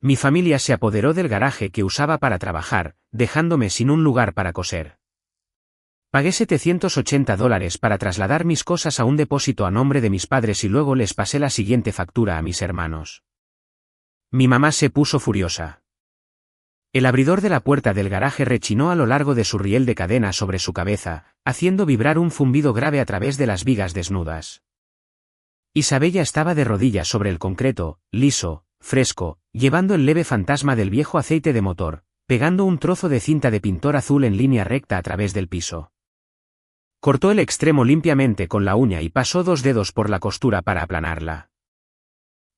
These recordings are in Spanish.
Mi familia se apoderó del garaje que usaba para trabajar, dejándome sin un lugar para coser. Pagué $780 para trasladar mis cosas a un depósito a nombre de mis padres y luego les pasé la siguiente factura a mis hermanos. Mi mamá se puso furiosa. El abridor de la puerta del garaje rechinó a lo largo de su riel de cadena sobre su cabeza, haciendo vibrar un zumbido grave a través de las vigas desnudas. Isabella estaba de rodillas sobre el concreto, liso, fresco, llevando el leve fantasma del viejo aceite de motor, pegando un trozo de cinta de pintor azul en línea recta a través del piso. Cortó el extremo limpiamente con la uña y pasó 2 dedos por la costura para aplanarla.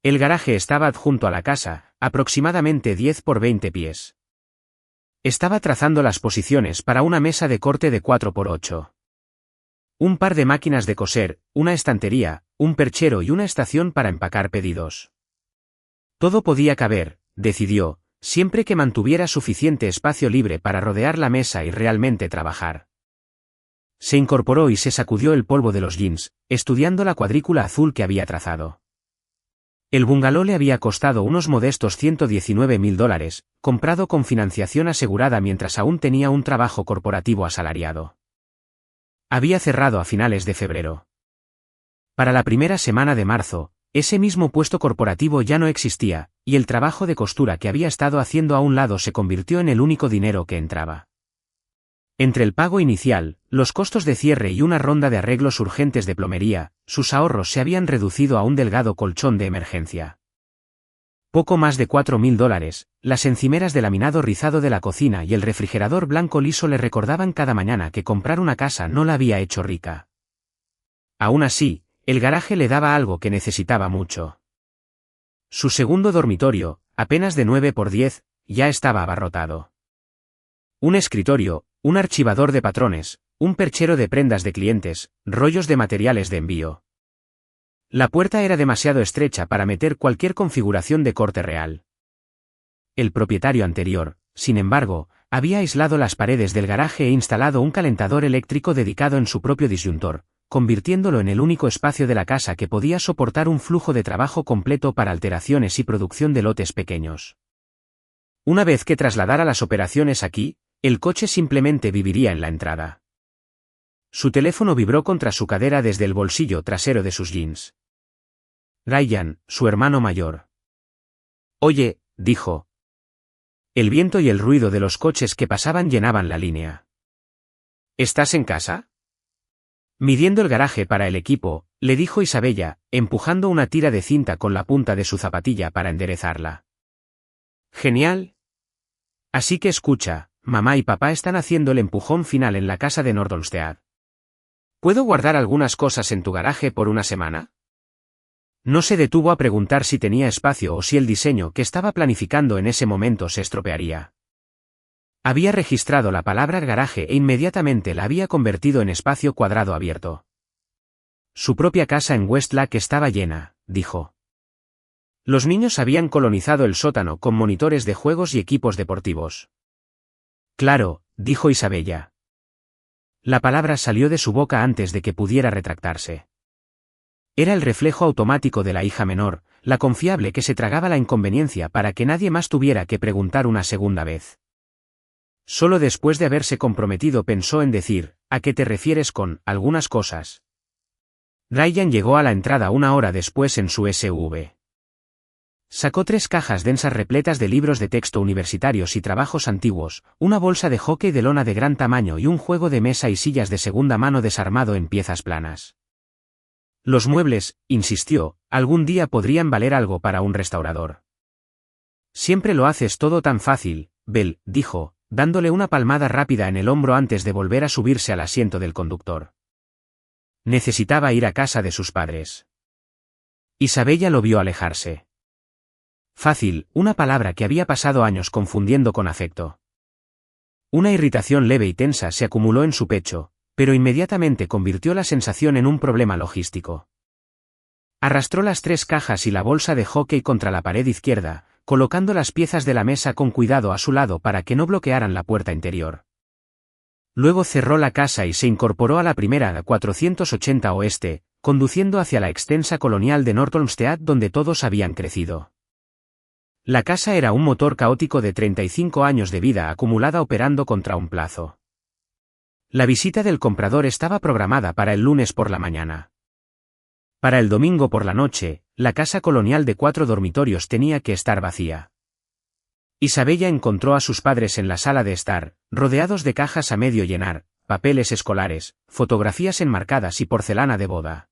El garaje estaba adjunto a la casa, aproximadamente 10 por 20 pies. Estaba trazando las posiciones para una mesa de corte de 4 por 8. Un par de máquinas de coser, una estantería, un perchero y una estación para empacar pedidos. Todo podía caber, decidió, siempre que mantuviera suficiente espacio libre para rodear la mesa y realmente trabajar. Se incorporó y se sacudió el polvo de los jeans, estudiando la cuadrícula azul que había trazado. El bungalow le había costado unos modestos $119.000, comprado con financiación asegurada mientras aún tenía un trabajo corporativo asalariado. Había cerrado a finales de febrero. Para la primera semana de marzo, ese mismo puesto corporativo ya no existía, y el trabajo de costura que había estado haciendo a un lado se convirtió en el único dinero que entraba. Entre el pago inicial, los costos de cierre y una ronda de arreglos urgentes de plomería, sus ahorros se habían reducido a un delgado colchón de emergencia. Poco más de $4.000, las encimeras de laminado rizado de la cocina y el refrigerador blanco liso le recordaban cada mañana que comprar una casa no la había hecho rica. Aún así, el garaje le daba algo que necesitaba mucho. Su segundo dormitorio, apenas de 9 por 10, ya estaba abarrotado. Un escritorio, un archivador de patrones, un perchero de prendas de clientes, rollos de materiales de envío. La puerta era demasiado estrecha para meter cualquier configuración de corte real. El propietario anterior, sin embargo, había aislado las paredes del garaje e instalado un calentador eléctrico dedicado en su propio disyuntor, convirtiéndolo en el único espacio de la casa que podía soportar un flujo de trabajo completo para alteraciones y producción de lotes pequeños. Una vez que trasladara las operaciones aquí, el coche simplemente viviría en la entrada. Su teléfono vibró contra su cadera desde el bolsillo trasero de sus jeans. Ryan, su hermano mayor. Oye, dijo. El viento y el ruido de los coches que pasaban llenaban la línea. ¿Estás en casa? Midiendo el garaje para el equipo, le dijo Isabella, empujando una tira de cinta con la punta de su zapatilla para enderezarla. Genial. Así que escucha, mamá y papá están haciendo el empujón final en la casa de Nordholmstead. ¿Puedo guardar algunas cosas en tu garaje por una semana? No se detuvo a preguntar si tenía espacio o si el diseño que estaba planificando en ese momento se estropearía. Había registrado la palabra garaje e inmediatamente la había convertido en espacio cuadrado abierto. Su propia casa en Westlake estaba llena, dijo. Los niños habían colonizado el sótano con monitores de juegos y equipos deportivos. Claro, dijo Isabella. La palabra salió de su boca antes de que pudiera retractarse. Era el reflejo automático de la hija menor, la confiable que se tragaba la inconveniencia para que nadie más tuviera que preguntar una segunda vez. Solo después de haberse comprometido pensó en decir, ¿a qué te refieres con algunas cosas? Ryan llegó a la entrada 1 hora después en su SUV. Sacó 3 cajas densas repletas de libros de texto universitarios y trabajos antiguos, una bolsa de hockey de lona de gran tamaño y un juego de mesa y sillas de segunda mano desarmado en piezas planas. Los muebles, insistió, algún día podrían valer algo para un restaurador. Siempre lo haces todo tan fácil, Bell, dijo, dándole una palmada rápida en el hombro antes de volver a subirse al asiento del conductor. Necesitaba ir a casa de sus padres. Isabella lo vio alejarse. Fácil, una palabra que había pasado años confundiendo con afecto. Una irritación leve y tensa se acumuló en su pecho, pero inmediatamente convirtió la sensación en un problema logístico. Arrastró las 3 cajas y la bolsa de hockey contra la pared izquierda, colocando las piezas de la mesa con cuidado a su lado para que no bloquearan la puerta interior. Luego cerró la casa y se incorporó a la primera 480 Oeste, conduciendo hacia la extensa colonial de Nordholmstead donde todos habían crecido. La casa era un motor caótico de 35 años de vida acumulada operando contra un plazo. La visita del comprador estaba programada para el lunes por la mañana. Para el domingo por la noche, la casa colonial de 4 dormitorios tenía que estar vacía. Isabella encontró a sus padres en la sala de estar, rodeados de cajas a medio llenar, papeles escolares, fotografías enmarcadas y porcelana de boda.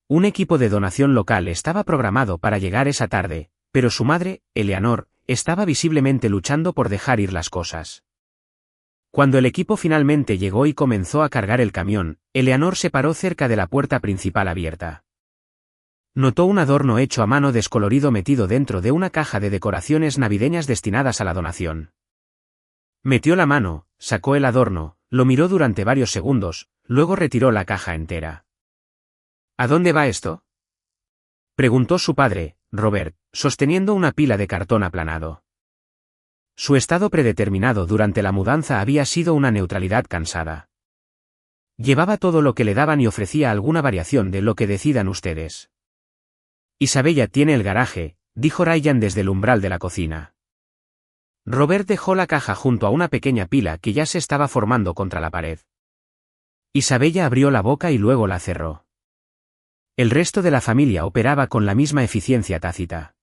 Un equipo de donación local estaba programado para llegar esa tarde, pero su madre, Eleanor, estaba visiblemente luchando por dejar ir las cosas. Cuando el equipo finalmente llegó y comenzó a cargar el camión, Eleanor se paró cerca de la puerta principal abierta. Notó un adorno hecho a mano descolorido metido dentro de una caja de decoraciones navideñas destinadas a la donación. Metió la mano, sacó el adorno, lo miró durante varios segundos, luego retiró la caja entera. ¿A dónde va esto?, preguntó su padre, Robert, sosteniendo una pila de cartón aplanado. Su estado predeterminado durante la mudanza había sido una neutralidad cansada. Llevaba todo lo que le daban y ofrecía alguna variación de lo que decidan ustedes. Isabella tiene el garaje, dijo Ryan desde el umbral de la cocina. Robert dejó la caja junto a una pequeña pila que ya se estaba formando contra la pared. Isabella abrió la boca y luego la cerró. El resto de la familia operaba con la misma eficiencia tácita.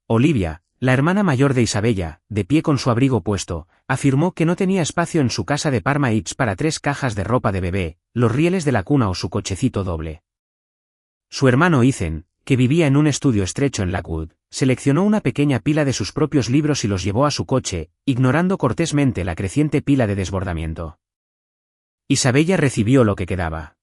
Olivia, la hermana mayor de Isabella, de pie con su abrigo puesto, afirmó que no tenía espacio en su casa de Parma Heights para 3 cajas de ropa de bebé, los rieles de la cuna o su cochecito doble. Su hermano Ethan, que vivía en un estudio estrecho en Lakewood, seleccionó una pequeña pila de sus propios libros y los llevó a su coche, ignorando cortésmente la creciente pila de desbordamiento. Isabella recibió lo que quedaba.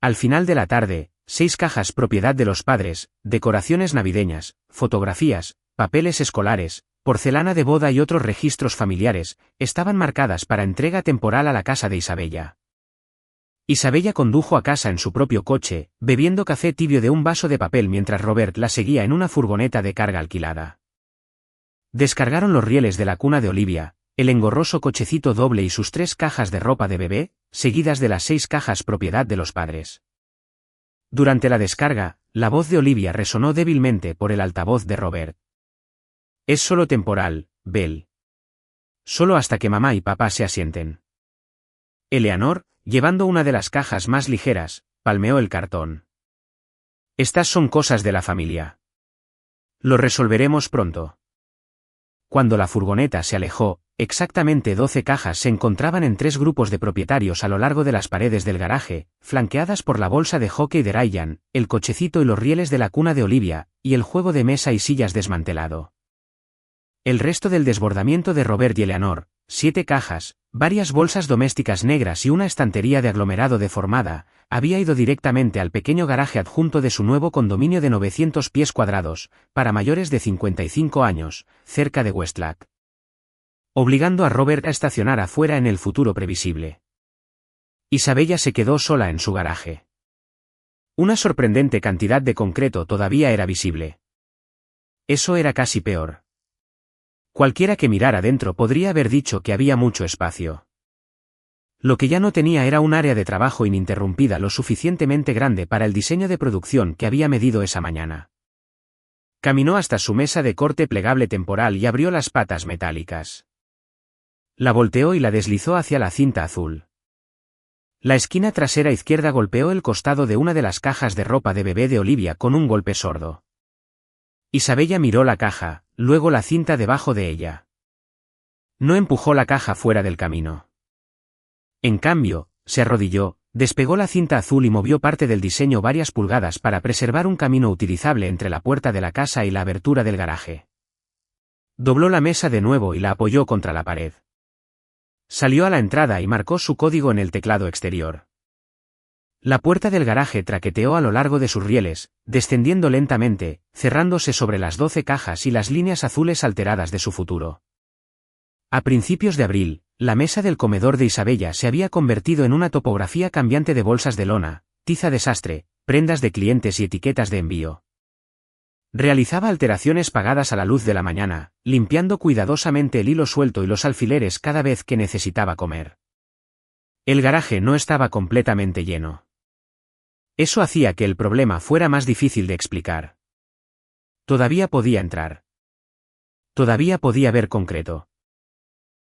Al final de la tarde, 6 cajas propiedad de los padres, decoraciones navideñas, fotografías, papeles escolares, porcelana de boda y otros registros familiares, estaban marcadas para entrega temporal a la casa de Isabella. Isabella condujo a casa en su propio coche, bebiendo café tibio de un vaso de papel mientras Robert la seguía en una furgoneta de carga alquilada. Descargaron los rieles de la cuna de Olivia, el engorroso cochecito doble y sus 3 cajas de ropa de bebé, seguidas de las 6 cajas propiedad de los padres. Durante la descarga, la voz de Olivia resonó débilmente por el altavoz de Robert. Es solo temporal, Belle. Solo hasta que mamá y papá se asienten. Eleanor, llevando una de las cajas más ligeras, palmeó el cartón. Estas son cosas de la familia. Lo resolveremos pronto. Cuando la furgoneta se alejó, exactamente 12 cajas se encontraban en 3 grupos de propietarios a lo largo de las paredes del garaje, flanqueadas por la bolsa de hockey de Ryan, el cochecito y los rieles de la cuna de Olivia, y el juego de mesa y sillas desmantelado. El resto del desbordamiento de Robert y Eleanor, 7 cajas, varias bolsas domésticas negras y una estantería de aglomerado deformada, había ido directamente al pequeño garaje adjunto de su nuevo condominio de 900 pies cuadrados, para mayores de 55 años, cerca de Westlake. Obligando a Robert a estacionar afuera en el futuro previsible. Isabella se quedó sola en su garaje. Una sorprendente cantidad de concreto todavía era visible. Eso era casi peor. Cualquiera que mirara dentro podría haber dicho que había mucho espacio. Lo que ya no tenía era un área de trabajo ininterrumpida lo suficientemente grande para el diseño de producción que había medido esa mañana. Caminó hasta su mesa de corte plegable temporal y abrió las patas metálicas. La volteó y la deslizó hacia la cinta azul. La esquina trasera izquierda golpeó el costado de una de las cajas de ropa de bebé de Olivia con un golpe sordo. Isabella miró la caja, luego la cinta debajo de ella. No empujó la caja fuera del camino. En cambio, se arrodilló, despegó la cinta azul y movió parte del diseño varias pulgadas para preservar un camino utilizable entre la puerta de la casa y la abertura del garaje. Dobló la mesa de nuevo y la apoyó contra la pared. Salió a la entrada y marcó su código en el teclado exterior. La puerta del garaje traqueteó a lo largo de sus rieles, descendiendo lentamente, cerrándose sobre las 12 cajas y las líneas azules alteradas de su futuro. A principios de abril, la mesa del comedor de Isabella se había convertido en una topografía cambiante de bolsas de lona, tiza de sastre, prendas de clientes y etiquetas de envío. Realizaba alteraciones pagadas a la luz de la mañana, limpiando cuidadosamente el hilo suelto y los alfileres cada vez que necesitaba comer. El garaje no estaba completamente lleno. Eso hacía que el problema fuera más difícil de explicar. Todavía podía entrar. Todavía podía ver concreto.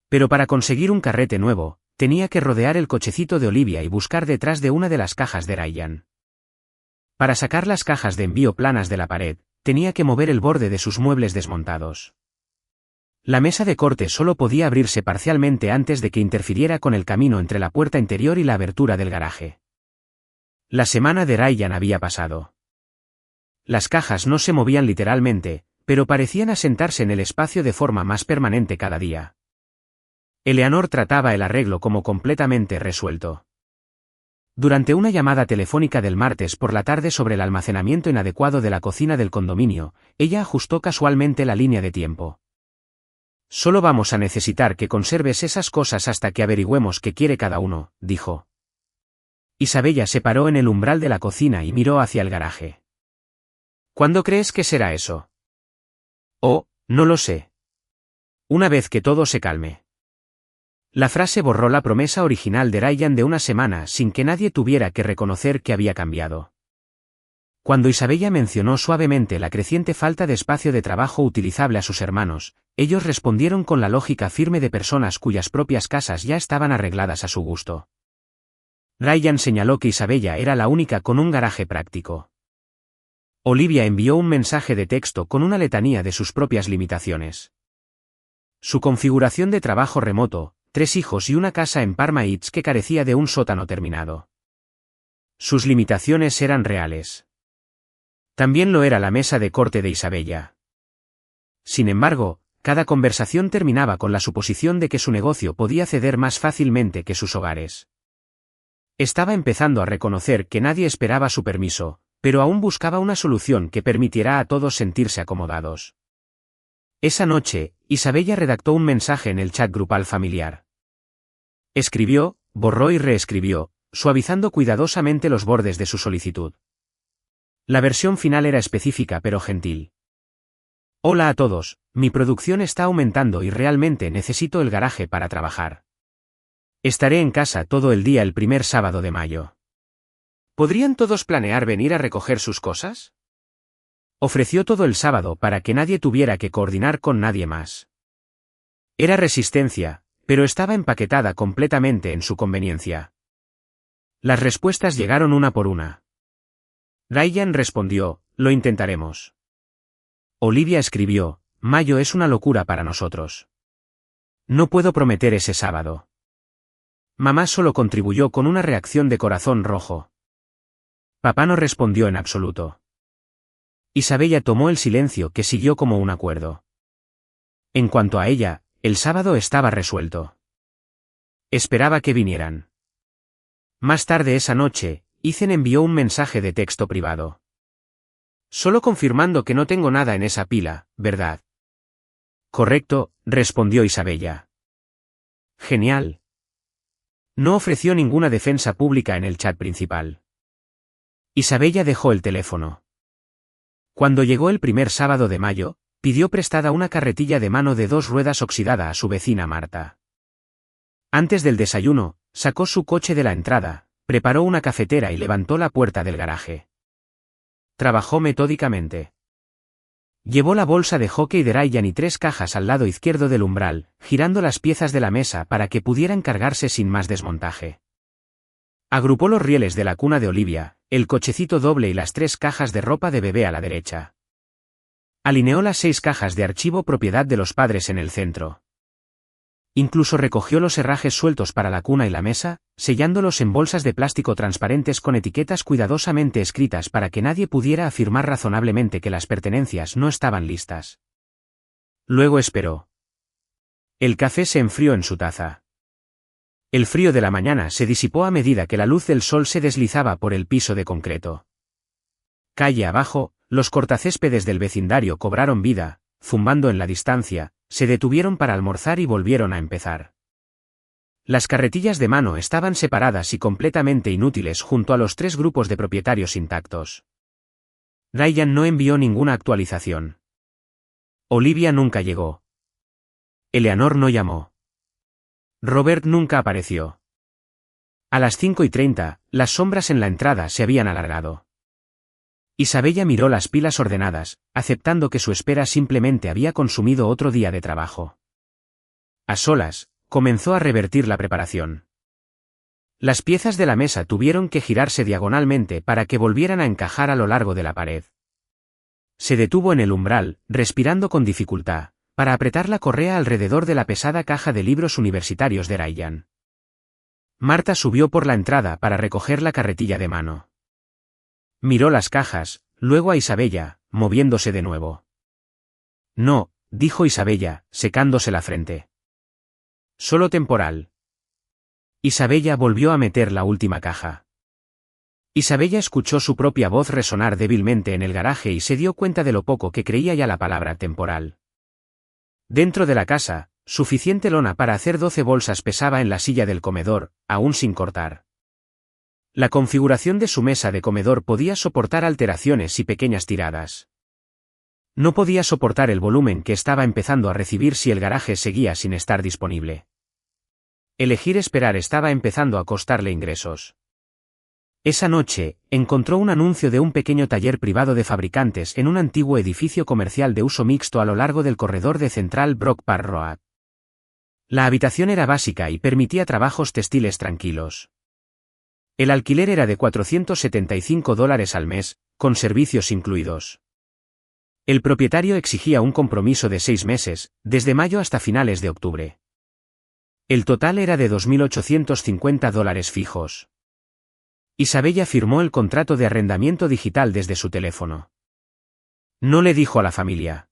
Pero para conseguir un carrete nuevo, tenía que rodear el cochecito de Olivia y buscar detrás de una de las cajas de Ryan. Para sacar las cajas de envío planas de la pared, tenía que mover el borde de sus muebles desmontados. La mesa de corte solo podía abrirse parcialmente antes de que interfiriera con el camino entre la puerta interior y la abertura del garaje. La semana de Ryan había pasado. Las cajas no se movían literalmente, pero parecían asentarse en el espacio de forma más permanente cada día. Eleanor trataba el arreglo como completamente resuelto. Durante una llamada telefónica del martes por la tarde sobre el almacenamiento inadecuado de la cocina del condominio, ella ajustó casualmente la línea de tiempo. Solo vamos a necesitar que conserves esas cosas hasta que averigüemos qué quiere cada uno, dijo. Isabella se paró en el umbral de la cocina y miró hacia el garaje. ¿Cuándo crees que será eso? Oh, no lo sé. Una vez que todo se calme. La frase borró la promesa original de Ryan de una semana sin que nadie tuviera que reconocer que había cambiado. Cuando Isabella mencionó suavemente la creciente falta de espacio de trabajo utilizable a sus hermanos, ellos respondieron con la lógica firme de personas cuyas propias casas ya estaban arregladas a su gusto. Ryan señaló que Isabella era la única con un garaje práctico. Olivia envió un mensaje de texto con una letanía de sus propias limitaciones. Su configuración de trabajo remoto, 3 hijos y una casa en Parma Heights que carecía de un sótano terminado. Sus limitaciones eran reales. También lo era la mesa de corte de Isabella. Sin embargo, cada conversación terminaba con la suposición de que su negocio podía ceder más fácilmente que sus hogares. Estaba empezando a reconocer que nadie esperaba su permiso, pero aún buscaba una solución que permitiera a todos sentirse acomodados. Esa noche, Isabella redactó un mensaje en el chat grupal familiar. Escribió, borró y reescribió, suavizando cuidadosamente los bordes de su solicitud. La versión final era específica pero gentil. Hola a todos, mi producción está aumentando y realmente necesito el garaje para trabajar. Estaré en casa todo el día el primer sábado de mayo. ¿Podrían todos planear venir a recoger sus cosas? Ofreció todo el sábado para que nadie tuviera que coordinar con nadie más. Era resistencia, pero estaba empaquetada completamente en su conveniencia. Las respuestas llegaron una por una. Ryan respondió, lo intentaremos. Olivia escribió, mayo es una locura para nosotros. No puedo prometer ese sábado. Mamá solo contribuyó con una reacción de corazón rojo. Papá no respondió en absoluto. Isabella tomó el silencio que siguió como un acuerdo. En cuanto a ella, el sábado estaba resuelto. Esperaba que vinieran. Más tarde esa noche, Ethan envió un mensaje de texto privado. Solo confirmando que no tengo nada en esa pila, ¿verdad? Correcto, respondió Isabella. Genial. No ofreció ninguna defensa pública en el chat principal. Isabella dejó el teléfono. Cuando llegó el primer sábado de mayo, pidió prestada una carretilla de mano de 2 ruedas oxidada a su vecina Marta. Antes del desayuno, sacó su coche de la entrada, preparó una cafetera y levantó la puerta del garaje. Trabajó metódicamente. Llevó la bolsa de hockey de Ryan y 3 cajas al lado izquierdo del umbral, girando las piezas de la mesa para que pudieran cargarse sin más desmontaje. Agrupó los rieles de la cuna de Olivia, el cochecito doble y las 3 cajas de ropa de bebé a la derecha. Alineó las 6 cajas de archivo propiedad de los padres en el centro. Incluso recogió los herrajes sueltos para la cuna y la mesa, sellándolos en bolsas de plástico transparentes con etiquetas cuidadosamente escritas para que nadie pudiera afirmar razonablemente que las pertenencias no estaban listas. Luego esperó. El café se enfrió en su taza. El frío de la mañana se disipó a medida que la luz del sol se deslizaba por el piso de concreto. Calle abajo, los cortacéspedes del vecindario cobraron vida, zumbando en la distancia, se detuvieron para almorzar y volvieron a empezar. Las carretillas de mano estaban separadas y completamente inútiles junto a los 3 grupos de propietarios intactos. Ryan no envió ninguna actualización. Olivia nunca llegó. Eleanor no llamó. Robert nunca apareció. A las 5:30, las sombras en la entrada se habían alargado. Isabella miró las pilas ordenadas, aceptando que su espera simplemente había consumido otro día de trabajo. A solas, comenzó a revertir la preparación. Las piezas de la mesa tuvieron que girarse diagonalmente para que volvieran a encajar a lo largo de la pared. Se detuvo en el umbral, respirando con dificultad, para apretar la correa alrededor de la pesada caja de libros universitarios de Ryan. Marta subió por la entrada para recoger la carretilla de mano. Miró las cajas, luego a Isabella, moviéndose de nuevo. No, dijo Isabella, secándose la frente. Solo temporal. Isabella volvió a meter la última caja. Isabella escuchó su propia voz resonar débilmente en el garaje y se dio cuenta de lo poco que creía ya la palabra temporal. Dentro de la casa, suficiente lona para hacer 12 bolsas pesaba en la silla del comedor, aún sin cortar. La configuración de su mesa de comedor podía soportar alteraciones y pequeñas tiradas. No podía soportar el volumen que estaba empezando a recibir si el garaje seguía sin estar disponible. Elegir esperar estaba empezando a costarle ingresos. Esa noche, encontró un anuncio de un pequeño taller privado de fabricantes en un antiguo edificio comercial de uso mixto a lo largo del corredor de Central Brook Park Road. La habitación era básica y permitía trabajos textiles tranquilos. El alquiler era de $475 al mes, con servicios incluidos. El propietario exigía un compromiso de 6 meses, desde mayo hasta finales de octubre. El total era de $2.850 fijos. Isabella firmó el contrato de arrendamiento digital desde su teléfono. No le dijo a la familia.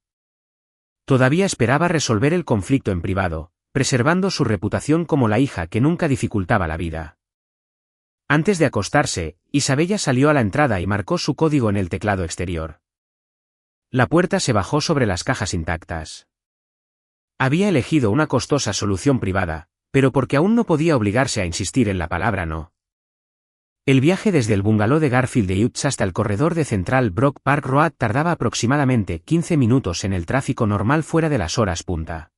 Todavía esperaba resolver el conflicto en privado, preservando su reputación como la hija que nunca dificultaba la vida. Antes de acostarse, Isabella salió a la entrada y marcó su código en el teclado exterior. La puerta se bajó sobre las cajas intactas. Había elegido una costosa solución privada, pero porque aún no podía obligarse a insistir en la palabra no. El viaje desde el bungalow de Garfield de Utz hasta el corredor de Central Brook Park Road tardaba aproximadamente 15 minutos en el tráfico normal fuera de las horas punta.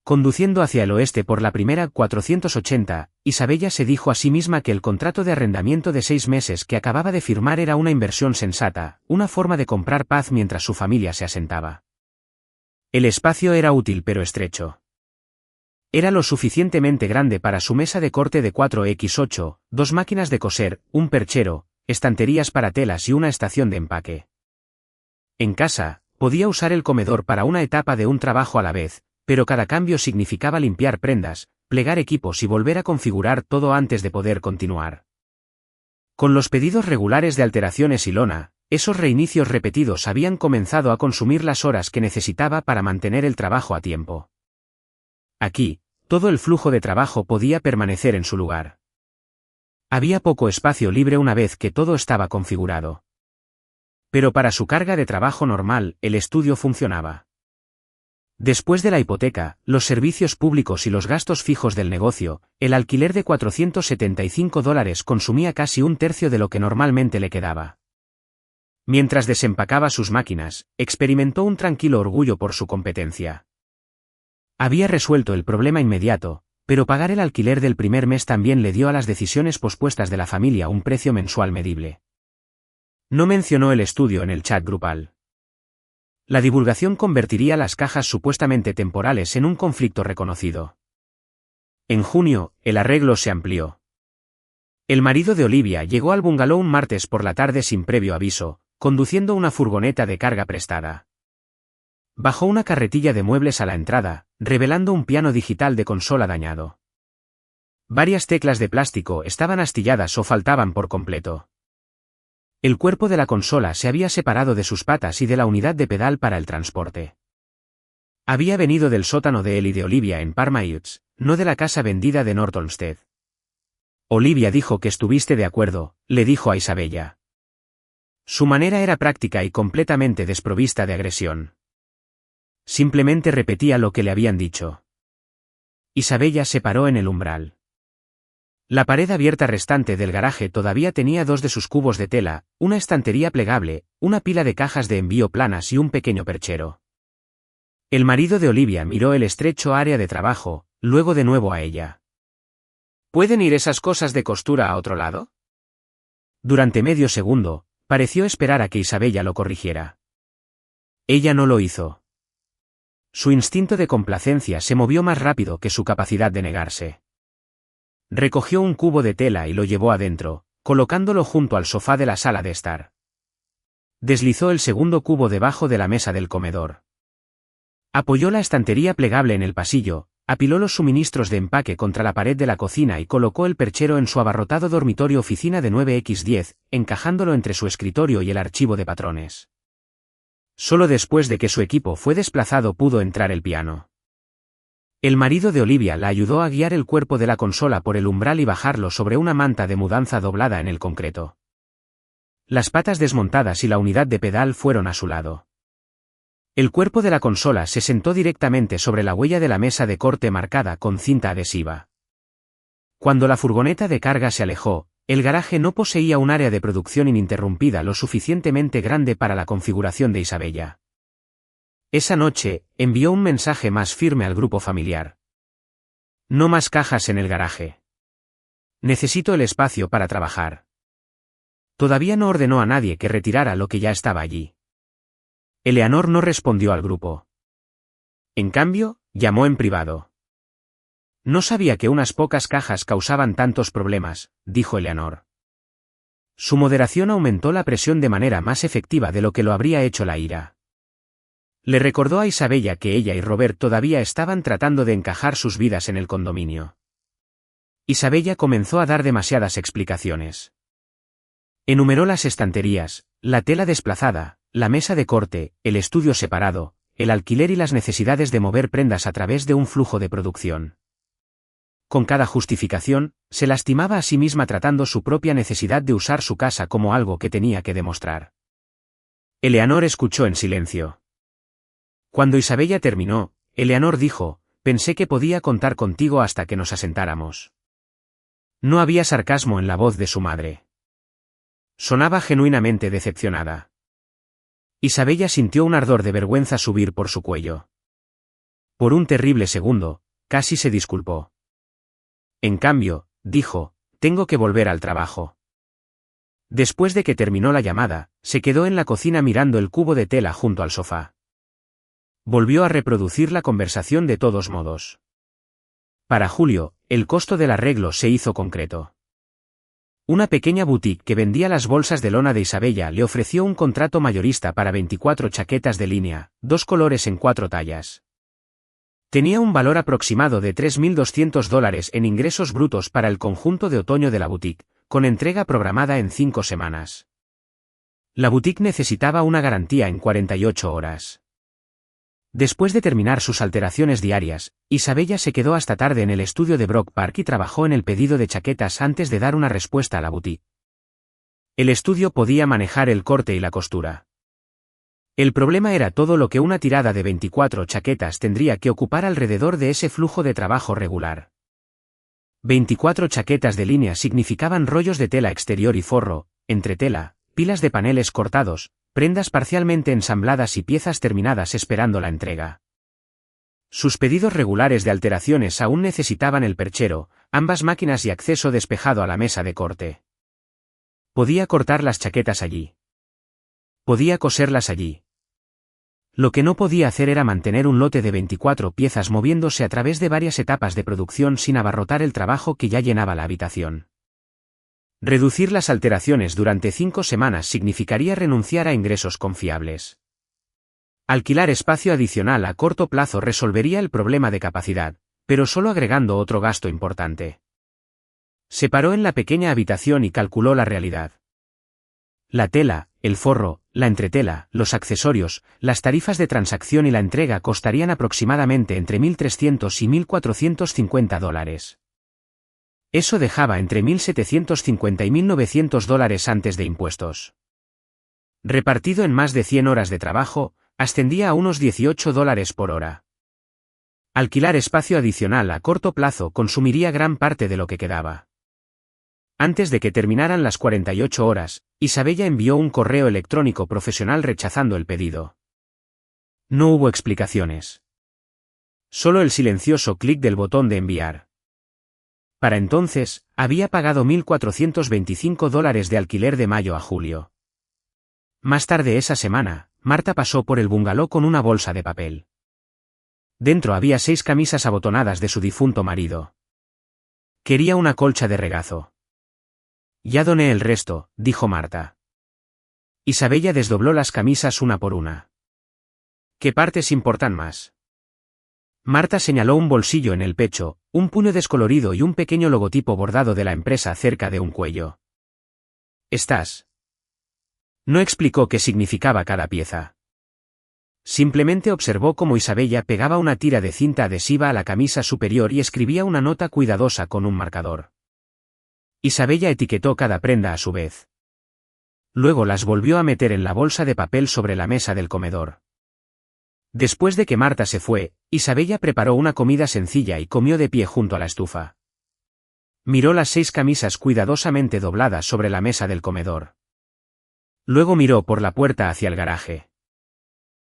Conduciendo hacia el oeste por la primera 480, Isabella se dijo a sí misma que el contrato de arrendamiento de 6 meses que acababa de firmar era una inversión sensata, una forma de comprar paz mientras su familia se asentaba. El espacio era útil pero estrecho. Era lo suficientemente grande para su mesa de corte de 4x8, 2 máquinas de coser, un perchero, estanterías para telas y una estación de empaque. En casa, podía usar el comedor para una etapa de un trabajo a la vez, pero cada cambio significaba limpiar prendas, plegar equipos y volver a configurar todo antes de poder continuar. Con los pedidos regulares de alteraciones y lona, esos reinicios repetidos habían comenzado a consumir las horas que necesitaba para mantener el trabajo a tiempo. Aquí, todo el flujo de trabajo podía permanecer en su lugar. Había poco espacio libre una vez que todo estaba configurado. Pero para su carga de trabajo normal, el estudio funcionaba. Después de la hipoteca, los servicios públicos y los gastos fijos del negocio, el alquiler de $475 consumía casi un tercio de lo que normalmente le quedaba. Mientras desempacaba sus máquinas, experimentó un tranquilo orgullo por su competencia. Había resuelto el problema inmediato, pero pagar el alquiler del primer mes también le dio a las decisiones pospuestas de la familia un precio mensual medible. No mencionó el estudio en el chat grupal. La divulgación convertiría las cajas supuestamente temporales en un conflicto reconocido. En junio, el arreglo se amplió. El marido de Olivia llegó al bungalow un martes por la tarde sin previo aviso, conduciendo una furgoneta de carga prestada. Bajó una carretilla de muebles a la entrada, revelando un piano digital de consola dañado. Varias teclas de plástico estaban astilladas o faltaban por completo. El cuerpo de la consola se había separado de sus patas y de la unidad de pedal para el transporte. Había venido del sótano de él y de Olivia en Parma-Utz, no de la casa vendida de North Olmsted. Olivia dijo que estuviste de acuerdo, le dijo a Isabella. Su manera era práctica y completamente desprovista de agresión. Simplemente repetía lo que le habían dicho. Isabella se paró en el umbral. La pared abierta restante del garaje todavía tenía 2 de sus cubos de tela, una estantería plegable, una pila de cajas de envío planas y un pequeño perchero. El marido de Olivia miró el estrecho área de trabajo, luego de nuevo a ella. ¿Pueden ir esas cosas de costura a otro lado? Durante medio segundo, Pareció esperar a que Isabella lo corrigiera. Ella no lo hizo. Su instinto de complacencia se movió más rápido que su capacidad de negarse. Recogió un cubo de tela y lo llevó adentro, colocándolo junto al sofá de la sala de estar. Deslizó el segundo cubo debajo de la mesa del comedor. Apoyó la estantería plegable en el pasillo, apiló los suministros de empaque contra la pared de la cocina y colocó el perchero en su abarrotado dormitorio oficina de 9x10, encajándolo entre su escritorio y el archivo de patrones. Solo después de que su equipo fue desplazado pudo entrar el piano. El marido de Olivia la ayudó a guiar el cuerpo de la consola por el umbral y bajarlo sobre una manta de mudanza doblada en el concreto. Las patas desmontadas y la unidad de pedal fueron a su lado. El cuerpo de la consola se sentó directamente sobre la huella de la mesa de corte marcada con cinta adhesiva. Cuando la furgoneta de carga se alejó, el garaje no poseía un área de producción ininterrumpida lo suficientemente grande para la configuración de Isabella. Esa noche, envió un mensaje más firme al grupo familiar. No más cajas en el garaje. Necesito el espacio para trabajar. Todavía no ordenó a nadie que retirara lo que ya estaba allí. Eleanor no respondió al grupo. En cambio, llamó en privado. No sabía que unas pocas cajas causaban tantos problemas, dijo Eleanor. Su moderación aumentó la presión de manera más efectiva de lo que lo habría hecho la ira. Le recordó a Isabella que ella y Robert todavía estaban tratando de encajar sus vidas en el condominio. Isabella comenzó a dar demasiadas explicaciones. Enumeró las estanterías, la tela desplazada, la mesa de corte, el estudio separado, el alquiler y las necesidades de mover prendas a través de un flujo de producción. Con cada justificación, se lastimaba a sí misma tratando su propia necesidad de usar su casa como algo que tenía que demostrar. Eleanor escuchó en silencio. Cuando Isabella terminó, Eleanor dijo, pensé que podía contar contigo hasta que nos asentáramos. No había sarcasmo en la voz de su madre. Sonaba genuinamente decepcionada. Isabella sintió un ardor de vergüenza subir por su cuello. Por un terrible segundo, casi se disculpó. En cambio, dijo, tengo que volver al trabajo. Después de que terminó la llamada, se quedó en la cocina mirando el cubo de tela junto al sofá. Volvió a reproducir la conversación de todos modos. Para Julio, el costo del arreglo se hizo concreto. Una pequeña boutique que vendía las bolsas de lona de Isabella le ofreció un contrato mayorista para 24 chaquetas de línea, 2 colores en 4 tallas. Tenía un valor aproximado de $3.200 en ingresos brutos para el conjunto de otoño de la boutique, con entrega programada en 5 semanas. La boutique necesitaba una garantía en 48 horas. Después de terminar sus alteraciones diarias, Isabella se quedó hasta tarde en el estudio de Brock Park y trabajó en el pedido de chaquetas antes de dar una respuesta a la boutique. El estudio podía manejar el corte y la costura. El problema era todo lo que una tirada de 24 chaquetas tendría que ocupar alrededor de ese flujo de trabajo regular. 24 chaquetas de línea significaban rollos de tela exterior y forro, entretela, pilas de paneles cortados, prendas parcialmente ensambladas y piezas terminadas esperando la entrega. Sus pedidos regulares de alteraciones aún necesitaban el perchero, ambas máquinas y acceso despejado a la mesa de corte. Podía cortar las chaquetas allí. Podía coserlas allí. Lo que no podía hacer era mantener un lote de 24 piezas moviéndose a través de varias etapas de producción sin abarrotar el trabajo que ya llenaba la habitación. Reducir las alteraciones durante 5 semanas significaría renunciar a ingresos confiables. Alquilar espacio adicional a corto plazo resolvería el problema de capacidad, pero solo agregando otro gasto importante. Se paró en la pequeña habitación y calculó la realidad. La tela, el forro, la entretela, los accesorios, las tarifas de transacción y la entrega costarían aproximadamente entre $1.300 y $1.450. Eso dejaba entre $1.750 y $1.900 antes de impuestos. Repartido en más de 100 horas de trabajo, ascendía a unos $18 por hora. Alquilar espacio adicional a corto plazo consumiría gran parte de lo que quedaba. Antes de que terminaran las 48 horas, Isabella envió un correo electrónico profesional rechazando el pedido. No hubo explicaciones. Solo el silencioso clic del botón de enviar. Para entonces, había pagado $1.425 de alquiler de mayo a julio. Más tarde esa semana, Marta pasó por el bungalow con una bolsa de papel. Dentro había 6 camisas abotonadas de su difunto marido. Quería una colcha de regazo. Ya doné el resto, dijo Marta. Isabella desdobló las camisas una por una. ¿Qué partes importan más? Marta señaló un bolsillo en el pecho, un puño descolorido y un pequeño logotipo bordado de la empresa cerca de un cuello. ¿Estás? No explicó qué significaba cada pieza. Simplemente observó cómo Isabella pegaba una tira de cinta adhesiva a la camisa superior y escribía una nota cuidadosa con un marcador. Isabella etiquetó cada prenda a su vez. Luego las volvió a meter en la bolsa de papel sobre la mesa del comedor. Después de que Marta se fue, Isabella preparó una comida sencilla y comió de pie junto a la estufa. Miró las 6 camisas cuidadosamente dobladas sobre la mesa del comedor. Luego miró por la puerta hacia el garaje.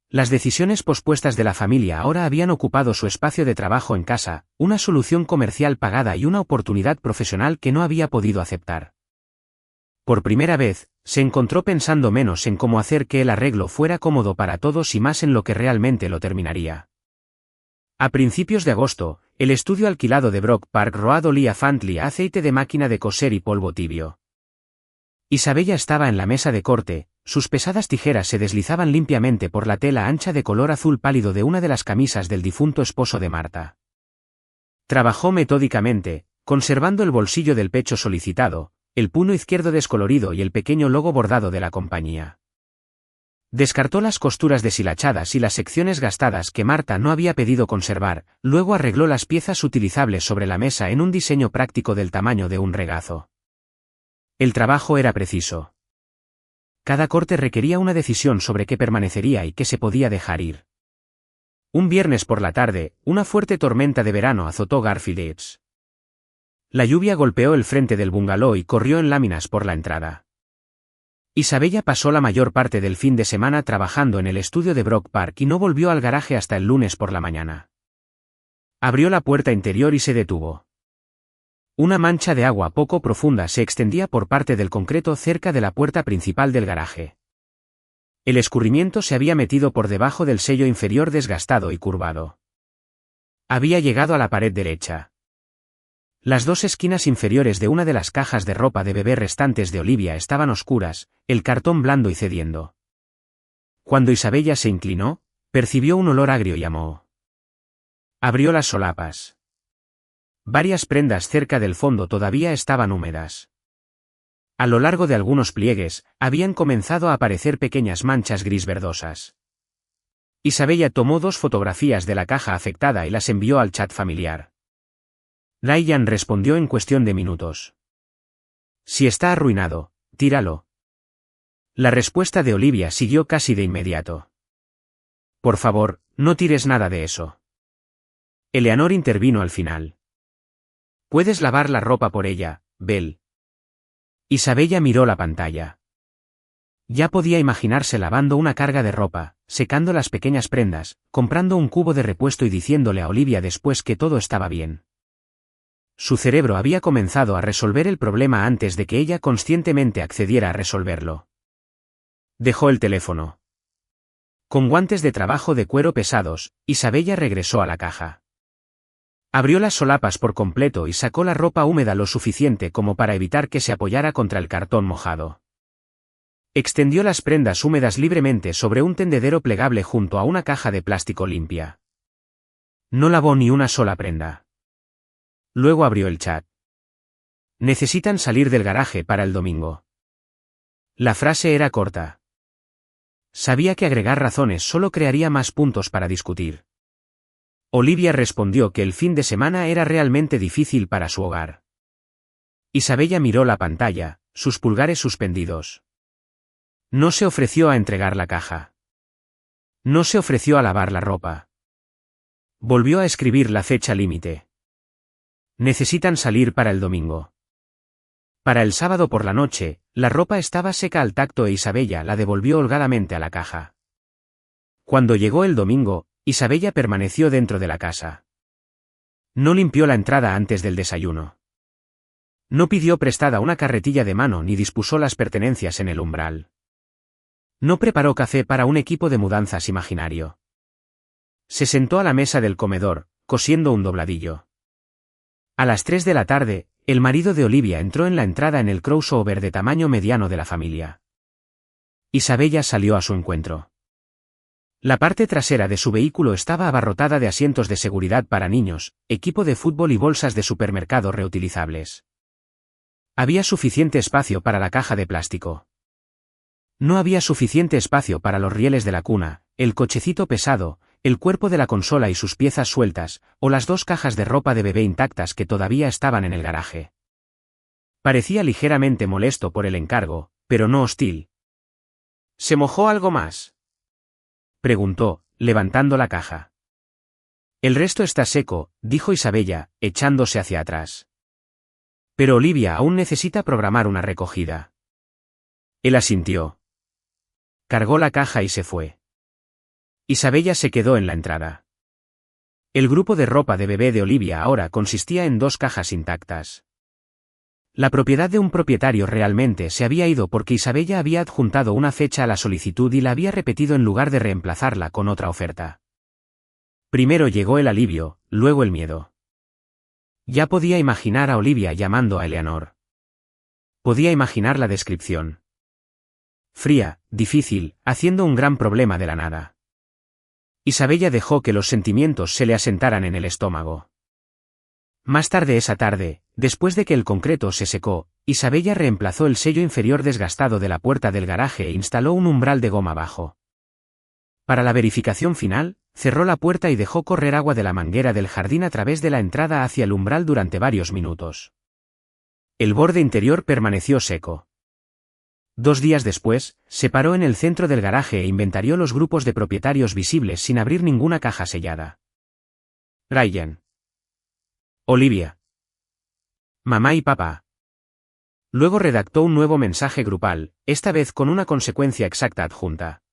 Las decisiones pospuestas de la familia ahora habían ocupado su espacio de trabajo en casa, una solución comercial pagada y una oportunidad profesional que no había podido aceptar. Por primera vez, se encontró pensando menos en cómo hacer que el arreglo fuera cómodo para todos y más en lo que realmente lo terminaría. A principios de agosto, el estudio alquilado de Brock Park Road olía Fantly a aceite de máquina de coser y polvo tibio. Isabella estaba en la mesa de corte, sus pesadas tijeras se deslizaban limpiamente por la tela ancha de color azul pálido de una de las camisas del difunto esposo de Marta. Trabajó metódicamente, conservando el bolsillo del pecho solicitado, el puño izquierdo descolorido y el pequeño logo bordado de la compañía. Descartó las costuras deshilachadas y las secciones gastadas que Marta no había pedido conservar, luego arregló las piezas utilizables sobre la mesa en un diseño práctico del tamaño de un regazo. El trabajo era preciso. Cada corte requería una decisión sobre qué permanecería y qué se podía dejar ir. Un viernes por la tarde, una fuerte tormenta de verano azotó Garfield Heights. La lluvia golpeó el frente del bungalow y corrió en láminas por la entrada. Isabella pasó la mayor parte del fin de semana trabajando en el estudio de Brock Park y no volvió al garaje hasta el lunes por la mañana. Abrió la puerta interior y se detuvo. Una mancha de agua poco profunda se extendía por parte del concreto cerca de la puerta principal del garaje. El escurrimiento se había metido por debajo del sello inferior desgastado y curvado. Había llegado a la pared derecha. Las 2 esquinas inferiores de una de las cajas de ropa de bebé restantes de Olivia estaban oscuras, el cartón blando y cediendo. Cuando Isabella se inclinó, percibió un olor agrio y a moho. Abrió las solapas. Varias prendas cerca del fondo todavía estaban húmedas. A lo largo de algunos pliegues, habían comenzado a aparecer pequeñas manchas gris verdosas. Isabella tomó 2 fotografías de la caja afectada y las envió al chat familiar. Ryan respondió en cuestión de minutos. Si está arruinado, tíralo. La respuesta de Olivia siguió casi de inmediato. Por favor, no tires nada de eso. Eleanor intervino al final. Puedes lavar la ropa por ella, Belle. Isabella miró la pantalla. Ya podía imaginarse lavando una carga de ropa, secando las pequeñas prendas, comprando un cubo de repuesto y diciéndole a Olivia después que todo estaba bien. Su cerebro había comenzado a resolver el problema antes de que ella conscientemente accediera a resolverlo. Dejó el teléfono. Con guantes de trabajo de cuero pesados, Isabella regresó a la caja. Abrió las solapas por completo y sacó la ropa húmeda lo suficiente como para evitar que se apoyara contra el cartón mojado. Extendió las prendas húmedas libremente sobre un tendedero plegable junto a una caja de plástico limpia. No lavó ni una sola prenda. Luego abrió el chat. Necesitan salir del garaje para el domingo. La frase era corta. Sabía que agregar razones solo crearía más puntos para discutir. Olivia respondió que el fin de semana era realmente difícil para su hogar. Isabella miró la pantalla, sus pulgares suspendidos. No se ofreció a entregar la caja. No se ofreció a lavar la ropa. Volvió a escribir la fecha límite. Necesitan salir para el domingo. Para el sábado por la noche, la ropa estaba seca al tacto e Isabella la devolvió holgadamente a la caja. Cuando llegó el domingo, Isabella permaneció dentro de la casa. No limpió la entrada antes del desayuno. No pidió prestada una carretilla de mano ni dispuso las pertenencias en el umbral. No preparó café para un equipo de mudanzas imaginario. Se sentó a la mesa del comedor, cosiendo un dobladillo. A las 3 de la tarde, el marido de Olivia entró en la entrada en el crossover de tamaño mediano de la familia. Isabella salió a su encuentro. La parte trasera de su vehículo estaba abarrotada de asientos de seguridad para niños, equipo de fútbol y bolsas de supermercado reutilizables. Había suficiente espacio para la caja de plástico. No había suficiente espacio para los rieles de la cuna, el cochecito pesado, el cuerpo de la consola y sus piezas sueltas, o las 2 cajas de ropa de bebé intactas que todavía estaban en el garaje. Parecía ligeramente molesto por el encargo, pero no hostil. ¿Se mojó algo más?, preguntó, levantando la caja. El resto está seco, dijo Isabella, echándose hacia atrás. Pero Olivia aún necesita programar una recogida. Él asintió. Cargó la caja y se fue. Isabella se quedó en la entrada. El grupo de ropa de bebé de Olivia ahora consistía en 2 cajas intactas. La propiedad de un propietario realmente se había ido porque Isabella había adjuntado una fecha a la solicitud y la había repetido en lugar de reemplazarla con otra oferta. Primero llegó el alivio, luego el miedo. Ya podía imaginar a Olivia llamando a Eleanor. Podía imaginar la descripción. Fría, difícil, haciendo un gran problema de la nada. Isabella dejó que los sentimientos se le asentaran en el estómago. Más tarde esa tarde, después de que el concreto se secó, Isabella reemplazó el sello inferior desgastado de la puerta del garaje e instaló un umbral de goma bajo. Para la verificación final, cerró la puerta y dejó correr agua de la manguera del jardín a través de la entrada hacia el umbral durante varios minutos. El borde interior permaneció seco. 2 días después, se paró en el centro del garaje e inventarió los grupos de propietarios visibles sin abrir ninguna caja sellada. Ryan. Olivia. Mamá y papá. Luego redactó un nuevo mensaje grupal, esta vez con una consecuencia exacta adjunta.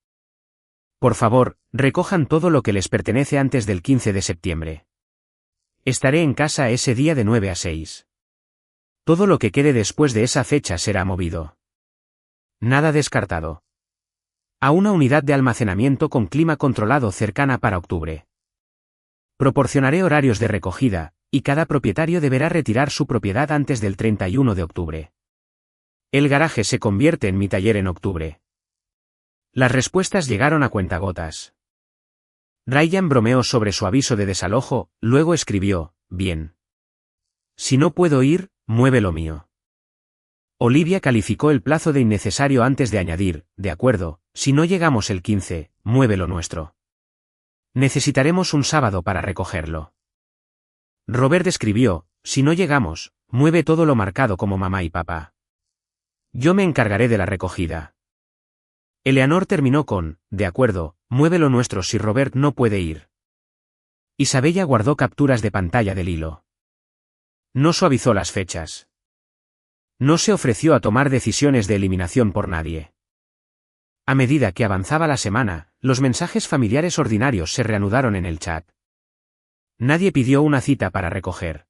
Por favor, recojan todo lo que les pertenece antes del 15 de septiembre. Estaré en casa ese día de 9 a 6. Todo lo que quede después de esa fecha será movido. Nada descartado. A una unidad de almacenamiento con clima controlado cercana para octubre. Proporcionaré horarios de recogida, y cada propietario deberá retirar su propiedad antes del 31 de octubre. El garaje se convierte en mi taller en octubre. Las respuestas llegaron a cuentagotas. Ryan bromeó sobre su aviso de desalojo, luego escribió, bien. Si no puedo ir, mueve lo mío. Olivia calificó el plazo de innecesario antes de añadir, de acuerdo, si no llegamos el 15, mueve lo nuestro. Necesitaremos un sábado para recogerlo. Robert escribió, si no llegamos, mueve todo lo marcado como mamá y papá. Yo me encargaré de la recogida. Eleanor terminó con, de acuerdo, mueve lo nuestro si Robert no puede ir. Isabella guardó capturas de pantalla del hilo. No suavizó las fechas. No se ofreció a tomar decisiones de eliminación por nadie. A medida que avanzaba la semana, los mensajes familiares ordinarios se reanudaron en el chat. Nadie pidió una cita para recoger.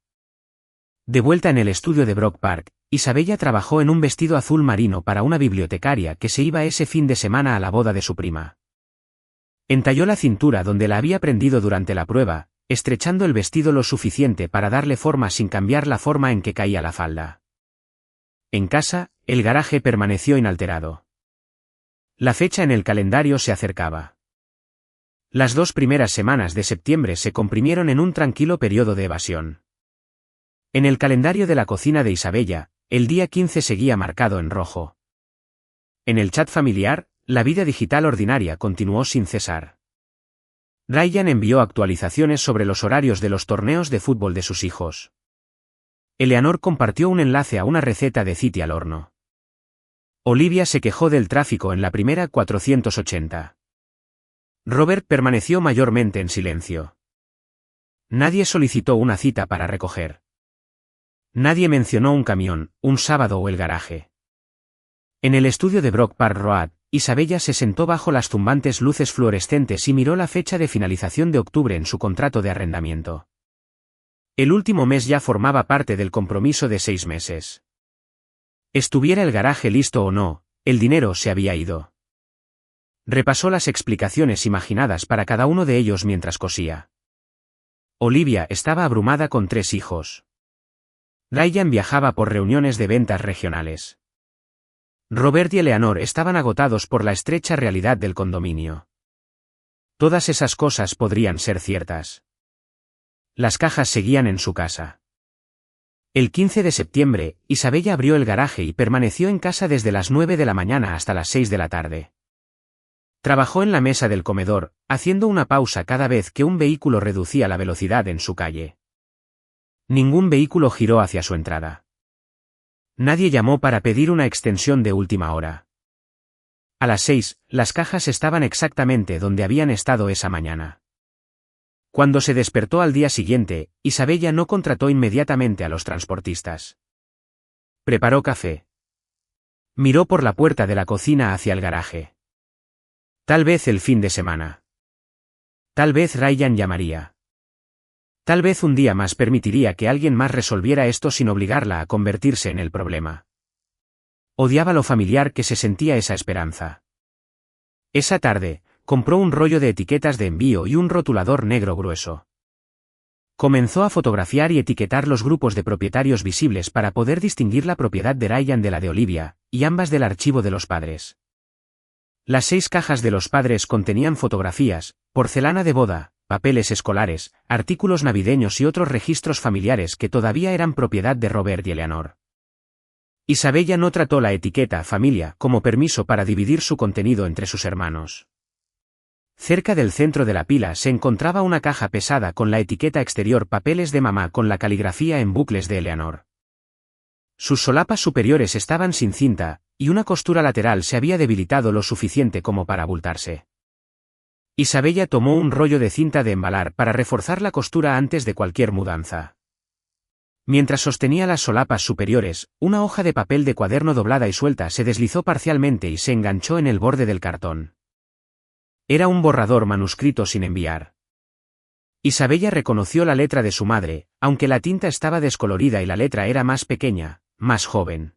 De vuelta en el estudio de Brock Park, Isabella trabajó en un vestido azul marino para una bibliotecaria que se iba ese fin de semana a la boda de su prima. Entalló la cintura donde la había prendido durante la prueba, estrechando el vestido lo suficiente para darle forma sin cambiar la forma en que caía la falda. En casa, el garaje permaneció inalterado. La fecha en el calendario se acercaba. Las 2 primeras semanas de septiembre se comprimieron en un tranquilo periodo de evasión. En el calendario de la cocina de Isabella, el día 15 seguía marcado en rojo. En el chat familiar, la vida digital ordinaria continuó sin cesar. Ryan envió actualizaciones sobre los horarios de los torneos de fútbol de sus hijos. Eleanor compartió un enlace a una receta de citi al horno. Olivia se quejó del tráfico en la primera 480. Robert permaneció mayormente en silencio. Nadie solicitó una cita para recoger. Nadie mencionó un camión, un sábado o el garaje. En el estudio de Brock Park Road, Isabella se sentó bajo las zumbantes luces fluorescentes y miró la fecha de finalización de octubre en su contrato de arrendamiento. El último mes ya formaba parte del compromiso de 6 meses. Estuviera el garaje listo o no, el dinero se había ido. Repasó las explicaciones imaginadas para cada uno de ellos mientras cosía. Olivia estaba abrumada con 3 hijos. Ryan viajaba por reuniones de ventas regionales. Robert y Eleanor estaban agotados por la estrecha realidad del condominio. Todas esas cosas podrían ser ciertas. Las cajas seguían en su casa. El 15 de septiembre, Isabella abrió el garaje y permaneció en casa desde las 9 de la mañana hasta las 6 de la tarde. Trabajó en la mesa del comedor, haciendo una pausa cada vez que un vehículo reducía la velocidad en su calle. Ningún vehículo giró hacia su entrada. Nadie llamó para pedir una extensión de última hora. A las 6, las cajas estaban exactamente donde habían estado esa mañana. Cuando se despertó al día siguiente, Isabella no contrató inmediatamente a los transportistas. Preparó café. Miró por la puerta de la cocina hacia el garaje. Tal vez el fin de semana. Tal vez Ryan llamaría. Tal vez un día más permitiría que alguien más resolviera esto sin obligarla a convertirse en el problema. Odiaba lo familiar que se sentía esa esperanza. Esa tarde, compró un rollo de etiquetas de envío y un rotulador negro grueso. Comenzó a fotografiar y etiquetar los grupos de propietarios visibles para poder distinguir la propiedad de Ryan de la de Olivia, y ambas del archivo de los padres. Las 6 cajas de los padres contenían fotografías, porcelana de boda, papeles escolares, artículos navideños y otros registros familiares que todavía eran propiedad de Robert y Eleanor. Isabella no trató la etiqueta familia como permiso para dividir su contenido entre sus hermanos. Cerca del centro de la pila se encontraba una caja pesada con la etiqueta exterior papeles de mamá con la caligrafía en bucles de Eleanor. Sus solapas superiores estaban sin cinta, y una costura lateral se había debilitado lo suficiente como para abultarse. Isabella tomó un rollo de cinta de embalar para reforzar la costura antes de cualquier mudanza. Mientras sostenía las solapas superiores, una hoja de papel de cuaderno doblada y suelta se deslizó parcialmente y se enganchó en el borde del cartón. Era un borrador manuscrito sin enviar. Isabella reconoció la letra de su madre, aunque la tinta estaba descolorida y la letra era más pequeña, más joven.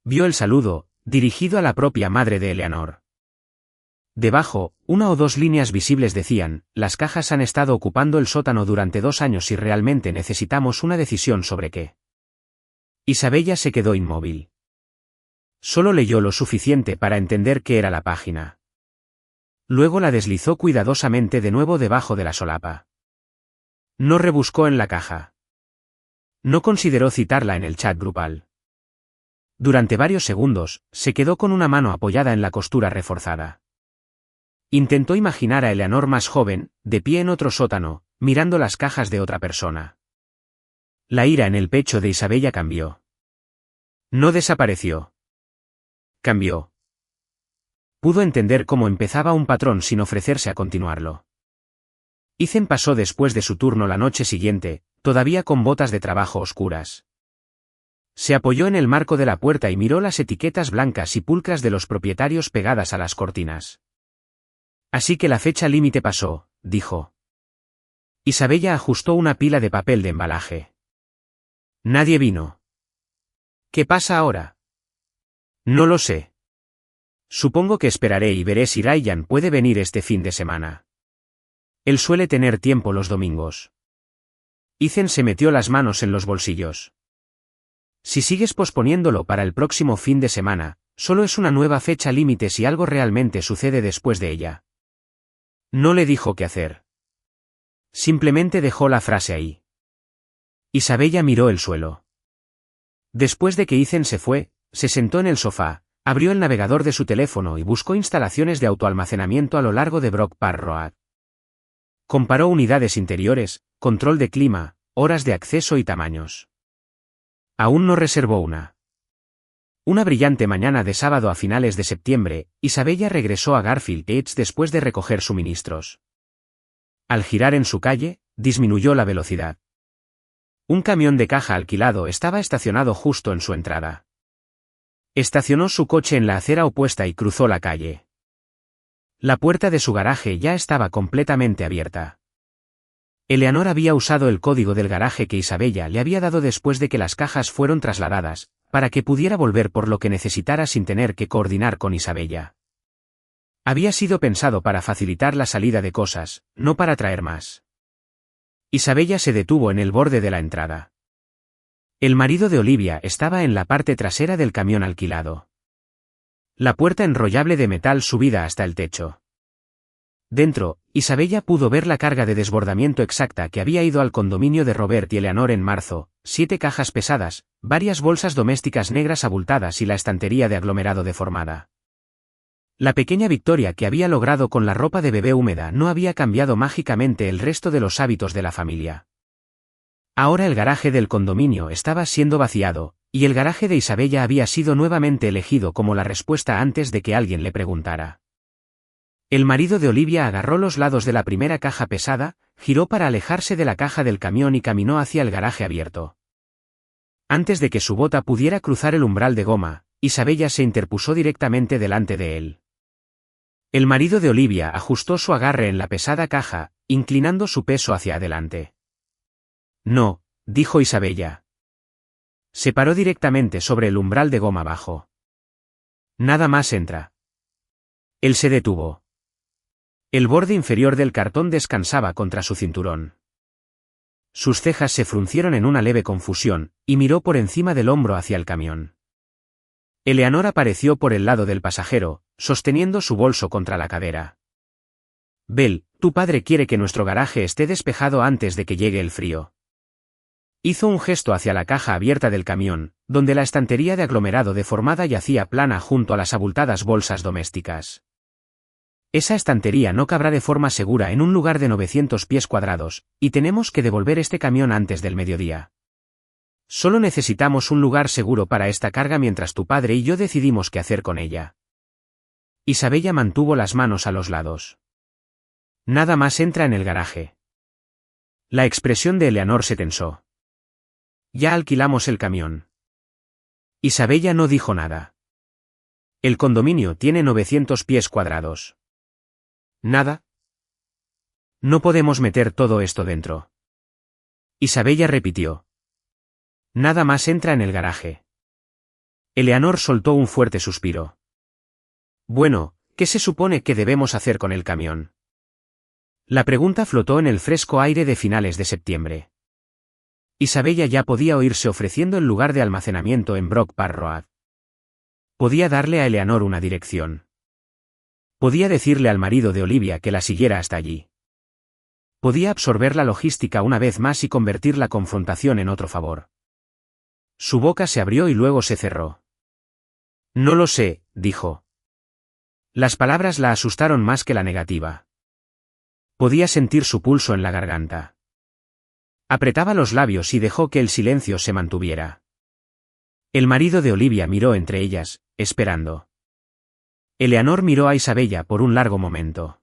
Vio el saludo, dirigido a la propia madre de Eleanor. Debajo, 1 o 2 líneas visibles decían: las cajas han estado ocupando el sótano durante 2 años y realmente necesitamos una decisión sobre qué. Isabella se quedó inmóvil. Solo leyó lo suficiente para entender qué era la página. Luego la deslizó cuidadosamente de nuevo debajo de la solapa. No rebuscó en la caja. No consideró citarla en el chat grupal. Durante varios segundos, se quedó con una mano apoyada en la costura reforzada. Intentó imaginar a Eleanor más joven, de pie en otro sótano, mirando las cajas de otra persona. La ira en el pecho de Isabella cambió. No desapareció. Cambió. Pudo entender cómo empezaba un patrón sin ofrecerse a continuarlo. Ethan pasó después de su turno la noche siguiente, todavía con botas de trabajo oscuras. Se apoyó en el marco de la puerta y miró las etiquetas blancas y pulcras de los propietarios pegadas a las cortinas. Así que la fecha límite pasó, dijo. Isabella ajustó una pila de papel de embalaje. Nadie vino. ¿Qué pasa ahora? No lo sé. Supongo que esperaré y veré si Ryan puede venir este fin de semana. Él suele tener tiempo los domingos. Ethan se metió las manos en los bolsillos. Si sigues posponiéndolo para el próximo fin de semana, solo es una nueva fecha límite si algo realmente sucede después de ella. No le dijo qué hacer. Simplemente dejó la frase ahí. Isabella miró el suelo. Después de que Ethan se fue, se sentó en el sofá, abrió el navegador de su teléfono y buscó instalaciones de autoalmacenamiento a lo largo de Brock Park Road. Comparó unidades interiores, control de clima, horas de acceso y tamaños. Aún no reservó una. Una brillante mañana de sábado a finales de septiembre, Isabella regresó a Garfield Heights después de recoger suministros. Al girar en su calle, disminuyó la velocidad. Un camión de caja alquilado estaba estacionado justo en su entrada. Estacionó su coche en la acera opuesta y cruzó la calle. La puerta de su garaje ya estaba completamente abierta. Eleanor había usado el código del garaje que Isabella le había dado después de que las cajas fueron trasladadas, para que pudiera volver por lo que necesitara sin tener que coordinar con Isabella. Había sido pensado para facilitar la salida de cosas, no para traer más. Isabella se detuvo en el borde de la entrada. El marido de Olivia estaba en la parte trasera del camión alquilado. La puerta enrollable de metal subida hasta el techo. Dentro, Isabella pudo ver la carga de desbordamiento exacta que había ido al condominio de Robert y Eleanor en marzo, 7 cajas pesadas, varias bolsas domésticas negras abultadas y la estantería de aglomerado deformada. La pequeña victoria que había logrado con la ropa de bebé húmeda no había cambiado mágicamente el resto de los hábitos de la familia. Ahora el garaje del condominio estaba siendo vaciado, y el garaje de Isabella había sido nuevamente elegido como la respuesta antes de que alguien le preguntara. El marido de Olivia agarró los lados de la primera caja pesada, giró para alejarse de la caja del camión y caminó hacia el garaje abierto. Antes de que su bota pudiera cruzar el umbral de goma, Isabella se interpuso directamente delante de él. El marido de Olivia ajustó su agarre en la pesada caja, inclinando su peso hacia adelante. No, dijo Isabella. Se paró directamente sobre el umbral de goma bajo. Nada más entra. Él se detuvo. El borde inferior del cartón descansaba contra su cinturón. Sus cejas se fruncieron en una leve confusión, y miró por encima del hombro hacia el camión. Eleanor apareció por el lado del pasajero, sosteniendo su bolso contra la cadera. Belle, tu padre quiere que nuestro garaje esté despejado antes de que llegue el frío. Hizo un gesto hacia la caja abierta del camión, donde la estantería de aglomerado deformada yacía plana junto a las abultadas bolsas domésticas. Esa estantería no cabrá de forma segura en un lugar de 900 pies cuadrados, y tenemos que devolver este camión antes del mediodía. Solo necesitamos un lugar seguro para esta carga mientras tu padre y yo decidimos qué hacer con ella. Isabella mantuvo las manos a los lados. Nada más entra en el garaje. La expresión de Eleanor se tensó. Ya alquilamos el camión. Isabella no dijo nada. El condominio tiene 900 pies cuadrados. ¿Nada? No podemos meter todo esto dentro. Isabella repitió. Nada más entra en el garaje. Eleanor soltó un fuerte suspiro. Bueno, ¿qué se supone que debemos hacer con el camión? La pregunta flotó en el fresco aire de finales de septiembre. Isabella ya podía oírse ofreciendo el lugar de almacenamiento en Brock Park Road. Podía darle a Eleanor una dirección. Podía decirle al marido de Olivia que la siguiera hasta allí. Podía absorber la logística una vez más y convertir la confrontación en otro favor. Su boca se abrió y luego se cerró. No lo sé, dijo. Las palabras la asustaron más que la negativa. Podía sentir su pulso en la garganta. Apretaba los labios y dejó que el silencio se mantuviera. El marido de Olivia miró entre ellas, esperando. Eleanor miró a Isabella por un largo momento.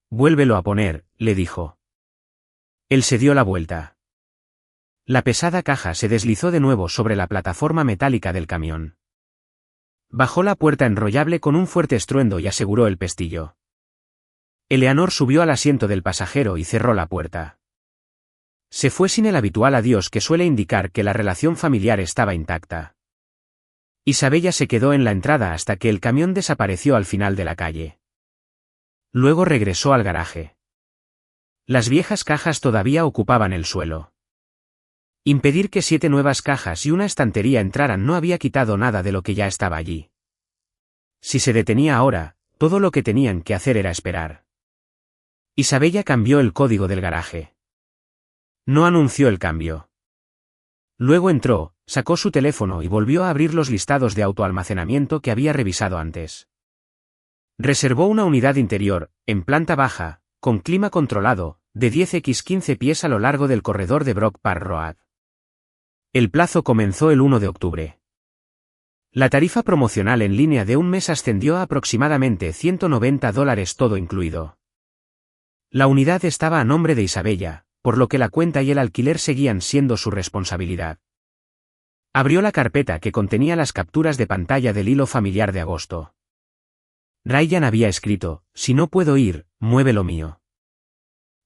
Vuélvelo a poner, le dijo. Él se dio la vuelta. La pesada caja se deslizó de nuevo sobre la plataforma metálica del camión. Bajó la puerta enrollable con un fuerte estruendo y aseguró el pestillo. Eleanor subió al asiento del pasajero y cerró la puerta. Se fue sin el habitual adiós que suele indicar que la relación familiar estaba intacta. Isabella se quedó en la entrada hasta que el camión desapareció al final de la calle. Luego regresó al garaje. Las viejas cajas todavía ocupaban el suelo. Impedir que 7 nuevas cajas y una estantería entraran no había quitado nada de lo que ya estaba allí. Si se detenía ahora, todo lo que tenían que hacer era esperar. Isabella cambió el código del garaje. No anunció el cambio. Luego entró, sacó su teléfono y volvió a abrir los listados de autoalmacenamiento que había revisado antes. Reservó una unidad interior, en planta baja, con clima controlado, de 10x15 pies a lo largo del corredor de Brock Park Road. El plazo comenzó el 1 de octubre. La tarifa promocional en línea de un mes ascendió a aproximadamente $190 todo incluido. La unidad estaba a nombre de Isabella, por lo que la cuenta y el alquiler seguían siendo su responsabilidad. Abrió la carpeta que contenía las capturas de pantalla del hilo familiar de agosto. Ryan había escrito, si no puedo ir, mueve lo mío.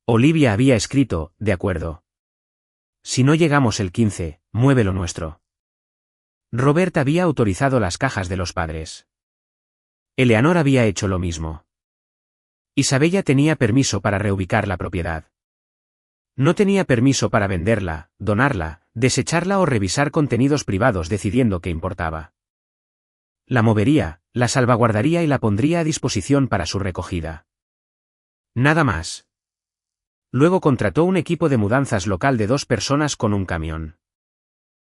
Olivia había escrito, de acuerdo. Si no llegamos el 15, mueve lo nuestro. Robert había autorizado las cajas de los padres. Eleanor había hecho lo mismo. Isabella tenía permiso para reubicar la propiedad. No tenía permiso para venderla, donarla, desecharla o revisar contenidos privados decidiendo qué importaba. La movería, la salvaguardaría y la pondría a disposición para su recogida. Nada más. Luego contrató un equipo de mudanzas local de 2 personas con un camión.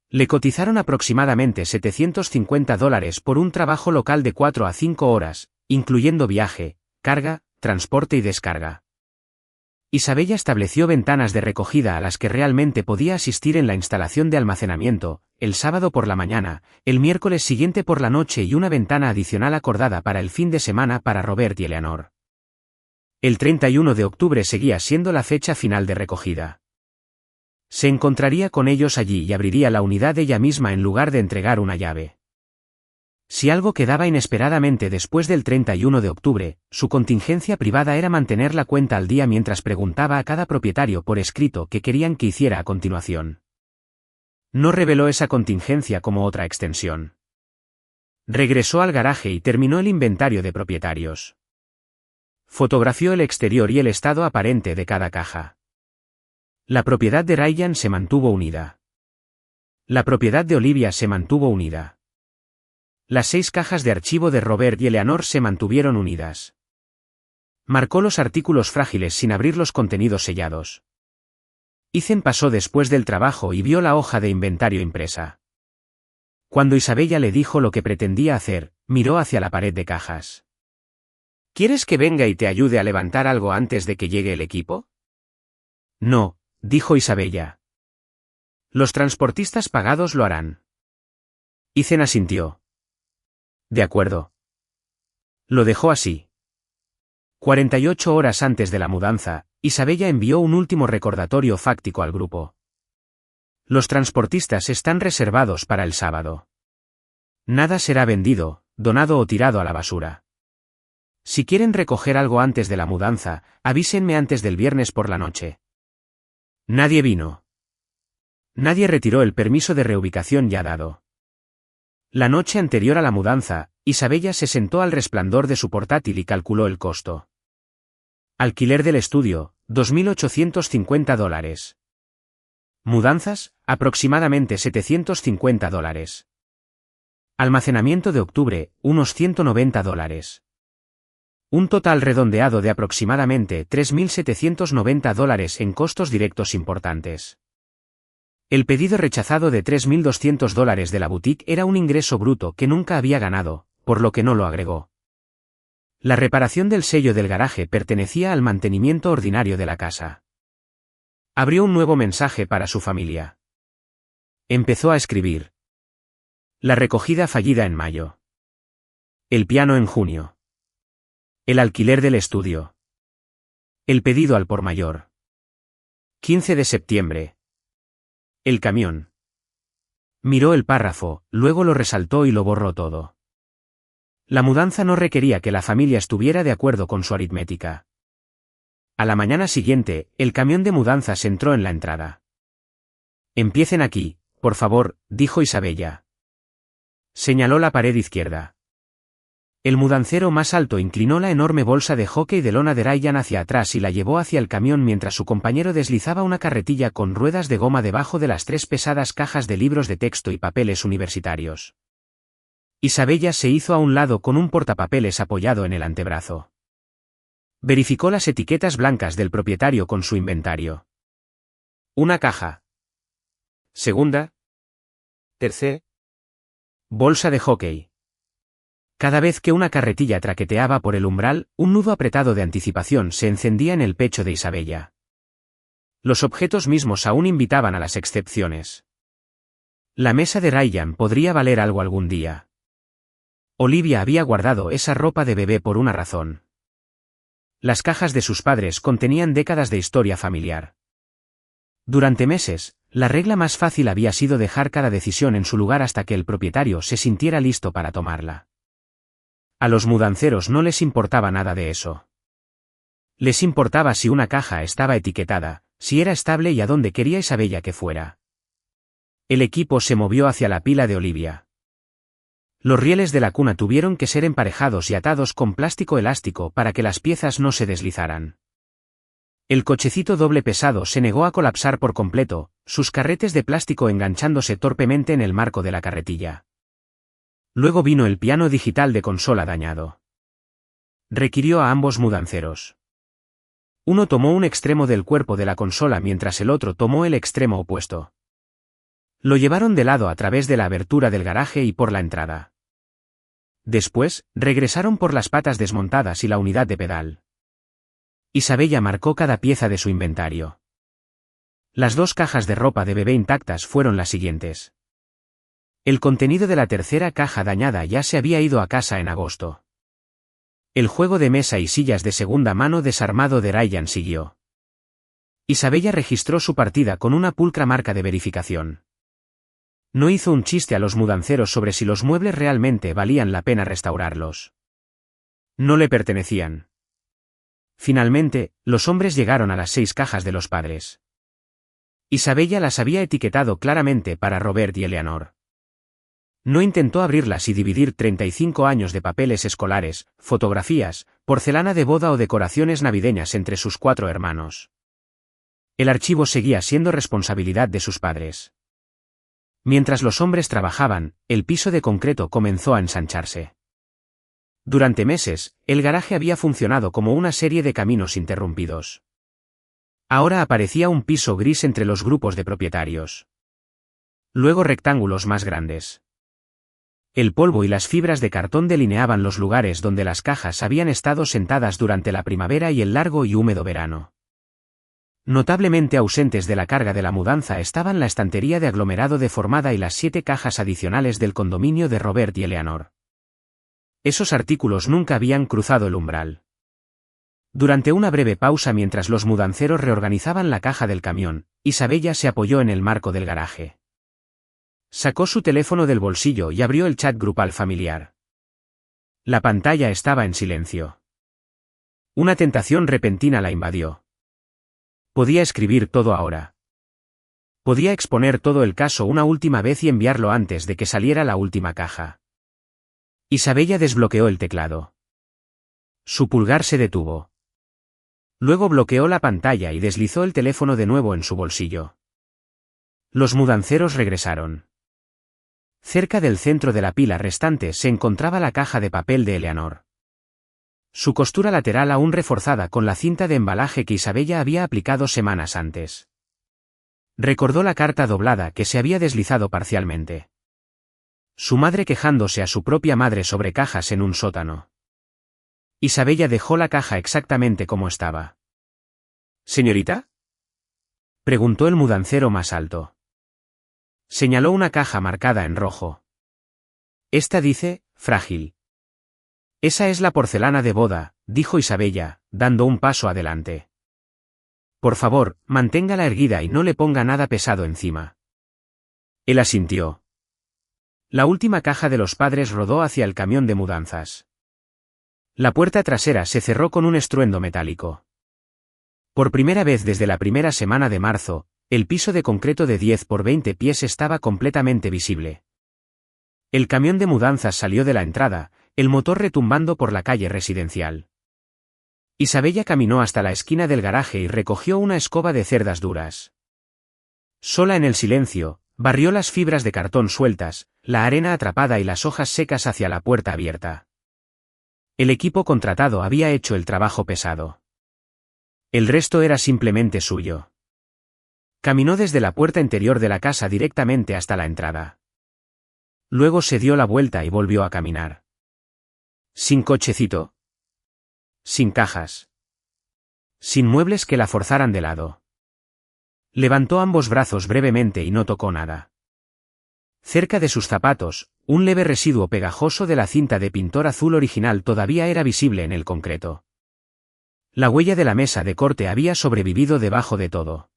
Le cotizaron aproximadamente $750 por un trabajo local de 4 a 5 horas, incluyendo viaje, carga, transporte y descarga. Isabella estableció ventanas de recogida a las que realmente podía asistir en la instalación de almacenamiento, el sábado por la mañana, el miércoles siguiente por la noche y una ventana adicional acordada para el fin de semana para Robert y Eleanor. El 31 de octubre seguía siendo la fecha final de recogida. Se encontraría con ellos allí y abriría la unidad ella misma en lugar de entregar una llave. Si algo quedaba inesperadamente después del 31 de octubre, su contingencia privada era mantener la cuenta al día mientras preguntaba a cada propietario por escrito qué querían que hiciera a continuación. No reveló esa contingencia como otra extensión. Regresó al garaje y terminó el inventario de propietarios. Fotografió el exterior y el estado aparente de cada caja. La propiedad de Ryan se mantuvo unida. La propiedad de Olivia se mantuvo unida. Las 6 cajas de archivo de Robert y Eleanor se mantuvieron unidas. Marcó los artículos frágiles sin abrir los contenidos sellados. Ethan pasó después del trabajo y vio la hoja de inventario impresa. Cuando Isabella le dijo lo que pretendía hacer, miró hacia la pared de cajas. ¿Quieres que venga y te ayude a levantar algo antes de que llegue el equipo? No, dijo Isabella. Los transportistas pagados lo harán. Ethan asintió. De acuerdo. Lo dejó así. 48 horas antes de la mudanza, Isabella envió un último recordatorio fáctico al grupo. Los transportistas están reservados para el sábado. Nada será vendido, donado o tirado a la basura. Si quieren recoger algo antes de la mudanza, avísenme antes del viernes por la noche. Nadie vino. Nadie retiró el permiso de reubicación ya dado. La noche anterior a la mudanza, Isabella se sentó al resplandor de su portátil y calculó el costo. Alquiler del estudio, $2.850. Mudanzas, aproximadamente $750. Almacenamiento de octubre, unos $190. Un total redondeado de aproximadamente $3.790 en costos directos importantes. El pedido rechazado de $3.200 de la boutique era un ingreso bruto que nunca había ganado, por lo que no lo agregó. La reparación del sello del garaje pertenecía al mantenimiento ordinario de la casa. Abrió un nuevo mensaje para su familia. Empezó a escribir. La recogida fallida en mayo. El piano en junio. El alquiler del estudio. El pedido al por mayor. 15 de septiembre. El camión. Miró el párrafo, luego lo resaltó y lo borró todo. La mudanza no requería que la familia estuviera de acuerdo con su aritmética. A la mañana siguiente, el camión de mudanzas entró en la entrada. Empiecen aquí, por favor, dijo Isabella. Señaló la pared izquierda. El mudancero más alto inclinó la enorme bolsa de hockey de lona de Ryan hacia atrás y la llevó hacia el camión mientras su compañero deslizaba una carretilla con ruedas de goma debajo de las 3 pesadas cajas de libros de texto y papeles universitarios. Isabella se hizo a un lado con un portapapeles apoyado en el antebrazo. Verificó las etiquetas blancas del propietario con su inventario. Una caja. Segunda. Tercera. Bolsa de hockey. Cada vez que una carretilla traqueteaba por el umbral, un nudo apretado de anticipación se encendía en el pecho de Isabella. Los objetos mismos aún invitaban a las excepciones. La mesa de Ryan podría valer algo algún día. Olivia había guardado esa ropa de bebé por una razón. Las cajas de sus padres contenían décadas de historia familiar. Durante meses, la regla más fácil había sido dejar cada decisión en su lugar hasta que el propietario se sintiera listo para tomarla. A los mudanceros no les importaba nada de eso. Les importaba si una caja estaba etiquetada, si era estable y a dónde quería Isabella que fuera. El equipo se movió hacia la pila de Olivia. Los rieles de la cuna tuvieron que ser emparejados y atados con plástico elástico para que las piezas no se deslizaran. El cochecito doble pesado se negó a colapsar por completo, sus carretes de plástico enganchándose torpemente en el marco de la carretilla. Luego vino el piano digital de consola dañado. Requirió a ambos mudanceros. Uno tomó un extremo del cuerpo de la consola mientras el otro tomó el extremo opuesto. Lo llevaron de lado a través de la abertura del garaje y por la entrada. Después, regresaron por las patas desmontadas y la unidad de pedal. Isabella marcó cada pieza de su inventario. Las 2 cajas de ropa de bebé intactas fueron las siguientes. El contenido de la tercera caja dañada ya se había ido a casa en agosto. El juego de mesa y sillas de segunda mano desarmado de Ryan siguió. Isabella registró su partida con una pulcra marca de verificación. No hizo un chiste a los mudanceros sobre si los muebles realmente valían la pena restaurarlos. No le pertenecían. Finalmente, los hombres llegaron a las 6 cajas de los padres. Isabella las había etiquetado claramente para Robert y Eleanor. No intentó abrirlas y dividir 35 años de papeles escolares, fotografías, porcelana de boda o decoraciones navideñas entre sus 4 hermanos. El archivo seguía siendo responsabilidad de sus padres. Mientras los hombres trabajaban, el piso de concreto comenzó a ensancharse. Durante meses, el garaje había funcionado como una serie de caminos interrumpidos. Ahora aparecía un piso gris entre los grupos de propietarios. Luego rectángulos más grandes. El polvo y las fibras de cartón delineaban los lugares donde las cajas habían estado sentadas durante la primavera y el largo y húmedo verano. Notablemente ausentes de la carga de la mudanza estaban la estantería de aglomerado deformada y las 7 cajas adicionales del condominio de Robert y Eleanor. Esos artículos nunca habían cruzado el umbral. Durante una breve pausa mientras los mudanceros reorganizaban la caja del camión, Isabella se apoyó en el marco del garaje. Sacó su teléfono del bolsillo y abrió el chat grupal familiar. La pantalla estaba en silencio. Una tentación repentina la invadió. Podía escribir todo ahora. Podía exponer todo el caso una última vez y enviarlo antes de que saliera la última caja. Isabella desbloqueó el teclado. Su pulgar se detuvo. Luego bloqueó la pantalla y deslizó el teléfono de nuevo en su bolsillo. Los mudanceros regresaron. Cerca del centro de la pila restante se encontraba la caja de papel de Eleanor. Su costura lateral aún reforzada con la cinta de embalaje que Isabella había aplicado semanas antes. Recordó la carta doblada que se había deslizado parcialmente. Su madre quejándose a su propia madre sobre cajas en un sótano. Isabella dejó la caja exactamente como estaba. ¿Señorita? Preguntó el mudancero más alto. Señaló una caja marcada en rojo. Esta dice, frágil. Esa es la porcelana de boda, dijo Isabella, dando un paso adelante. Por favor, manténgala erguida y no le ponga nada pesado encima. Él asintió. La última caja de los padres rodó hacia el camión de mudanzas. La puerta trasera se cerró con un estruendo metálico. Por primera vez desde la primera semana de marzo, el piso de concreto de 10 por 20 pies estaba completamente visible. El camión de mudanzas salió de la entrada, el motor retumbando por la calle residencial. Isabella caminó hasta la esquina del garaje y recogió una escoba de cerdas duras. Sola en el silencio, barrió las fibras de cartón sueltas, la arena atrapada y las hojas secas hacia la puerta abierta. El equipo contratado había hecho el trabajo pesado. El resto era simplemente suyo. Caminó desde la puerta interior de la casa directamente hasta la entrada. Luego se dio la vuelta y volvió a caminar. Sin cochecito. Sin cajas. Sin muebles que la forzaran de lado. Levantó ambos brazos brevemente y no tocó nada. Cerca de sus zapatos, un leve residuo pegajoso de la cinta de pintor azul original todavía era visible en el concreto. La huella de la mesa de corte había sobrevivido debajo de todo.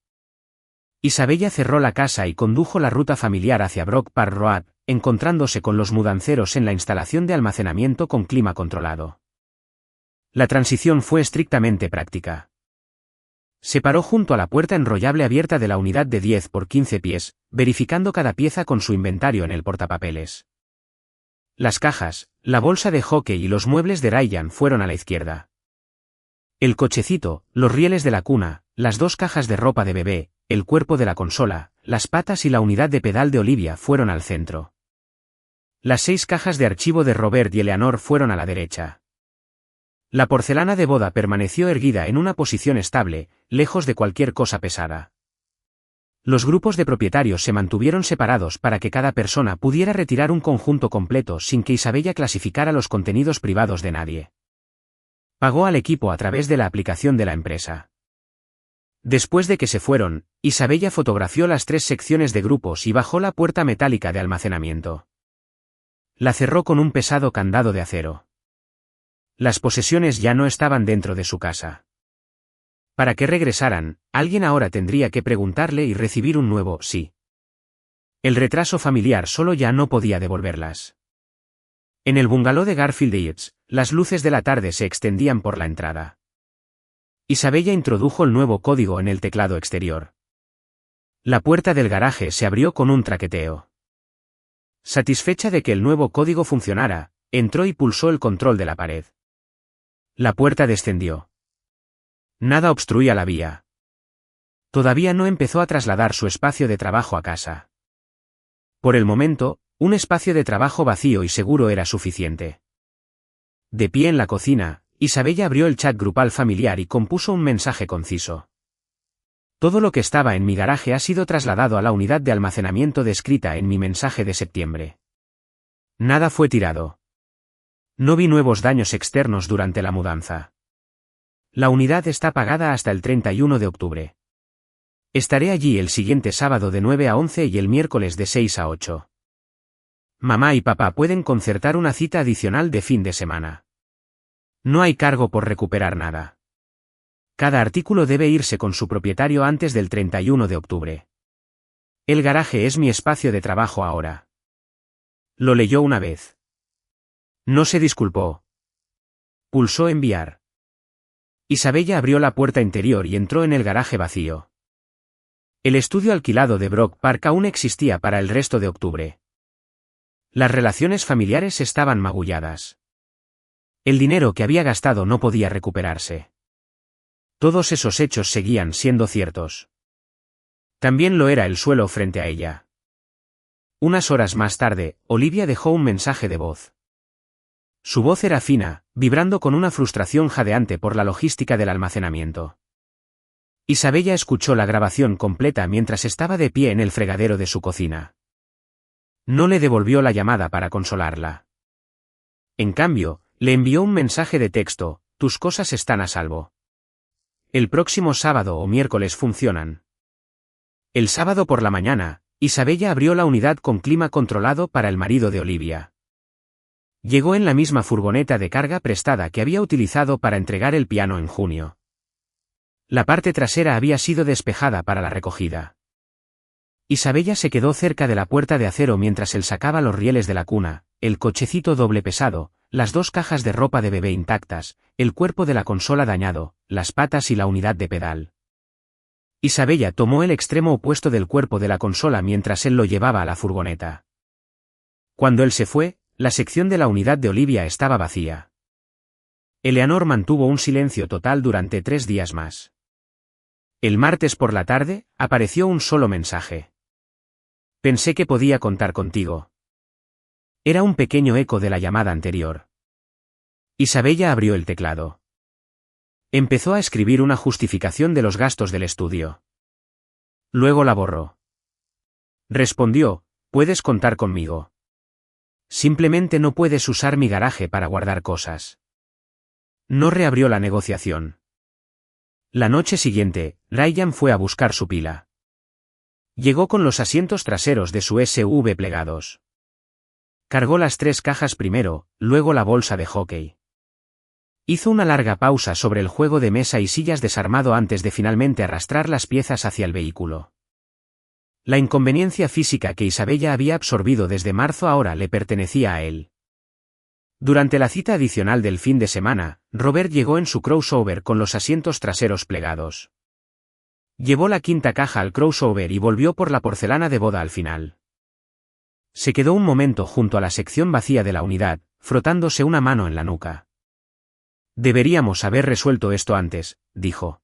Isabella cerró la casa y condujo la ruta familiar hacia Brock Park Road, encontrándose con los mudanceros en la instalación de almacenamiento con clima controlado. La transición fue estrictamente práctica. Se paró junto a la puerta enrollable abierta de la unidad de 10 por 15 pies, verificando cada pieza con su inventario en el portapapeles. Las cajas, la bolsa de hockey y los muebles de Ryan fueron a la izquierda. El cochecito, los rieles de la cuna, las 2 cajas de ropa de bebé, el cuerpo de la consola, las patas y la unidad de pedal de Olivia fueron al centro. Las 6 cajas de archivo de Robert y Eleanor fueron a la derecha. La porcelana de boda permaneció erguida en una posición estable, lejos de cualquier cosa pesada. Los grupos de propietarios se mantuvieron separados para que cada persona pudiera retirar un conjunto completo sin que Isabella clasificara los contenidos privados de nadie. Pagó al equipo a través de la aplicación de la empresa. Después de que se fueron, Isabella fotografió las 3 secciones de grupos y bajó la puerta metálica de almacenamiento. La cerró con un pesado candado de acero. Las posesiones ya no estaban dentro de su casa. Para que regresaran, alguien ahora tendría que preguntarle y recibir un nuevo sí. El retraso familiar solo ya no podía devolverlas. En el bungalow de Garfield Heights, las luces de la tarde se extendían por la entrada. Isabella introdujo el nuevo código en el teclado exterior. La puerta del garaje se abrió con un traqueteo. Satisfecha de que el nuevo código funcionara, entró y pulsó el control de la pared. La puerta descendió. Nada obstruía la vía. Todavía no empezó a trasladar su espacio de trabajo a casa. Por el momento, un espacio de trabajo vacío y seguro era suficiente. De pie en la cocina, Isabella abrió el chat grupal familiar y compuso un mensaje conciso. Todo lo que estaba en mi garaje ha sido trasladado a la unidad de almacenamiento descrita en mi mensaje de septiembre. Nada fue tirado. No vi nuevos daños externos durante la mudanza. La unidad está pagada hasta el 31 de octubre. Estaré allí el siguiente sábado de 9 a 11 y el miércoles de 6 a 8. Mamá y papá pueden concertar una cita adicional de fin de semana. No hay cargo por recuperar nada. Cada artículo debe irse con su propietario antes del 31 de octubre. El garaje es mi espacio de trabajo ahora. Lo leyó una vez. No se disculpó. Pulsó enviar. Isabella abrió la puerta interior y entró en el garaje vacío. El estudio alquilado de Brock Park aún existía para el resto de octubre. Las relaciones familiares estaban magulladas. El dinero que había gastado no podía recuperarse. Todos esos hechos seguían siendo ciertos. También lo era el suelo frente a ella. Unas horas más tarde, Olivia dejó un mensaje de voz. Su voz era fina, vibrando con una frustración jadeante por la logística del almacenamiento. Isabella escuchó la grabación completa mientras estaba de pie en el fregadero de su cocina. No le devolvió la llamada para consolarla. En cambio, le envió un mensaje de texto: tus cosas están a salvo. El próximo sábado o miércoles funcionan. El sábado por la mañana, Isabella abrió la unidad con clima controlado para el marido de Olivia. Llegó en la misma furgoneta de carga prestada que había utilizado para entregar el piano en junio. La parte trasera había sido despejada para la recogida. Isabella se quedó cerca de la puerta de acero mientras él sacaba los rieles de la cuna, el cochecito doble pesado, las 2 cajas de ropa de bebé intactas, el cuerpo de la consola dañado, las patas y la unidad de pedal. Isabella tomó el extremo opuesto del cuerpo de la consola mientras él lo llevaba a la furgoneta. Cuando él se fue, la sección de la unidad de Olivia estaba vacía. Eleanor mantuvo un silencio total durante 3 días más. El martes por la tarde, apareció un solo mensaje. Pensé que podía contar contigo. Era un pequeño eco de la llamada anterior. Isabella abrió el teclado. Empezó a escribir una justificación de los gastos del estudio. Luego la borró. Respondió: puedes contar conmigo. Simplemente no puedes usar mi garaje para guardar cosas. No reabrió la negociación. La noche siguiente, Ryan fue a buscar su pila. Llegó con los asientos traseros de su SUV plegados. Cargó las 3 cajas primero, luego la bolsa de hockey. Hizo una larga pausa sobre el juego de mesa y sillas desarmado antes de finalmente arrastrar las piezas hacia el vehículo. La inconveniencia física que Isabella había absorbido desde marzo ahora le pertenecía a él. Durante la cita adicional del fin de semana, Robert llegó en su crossover con los asientos traseros plegados. Llevó la 5ª caja al crossover y volvió por la porcelana de boda al final. Se quedó un momento junto a la sección vacía de la unidad, frotándose una mano en la nuca. Deberíamos haber resuelto esto antes, dijo.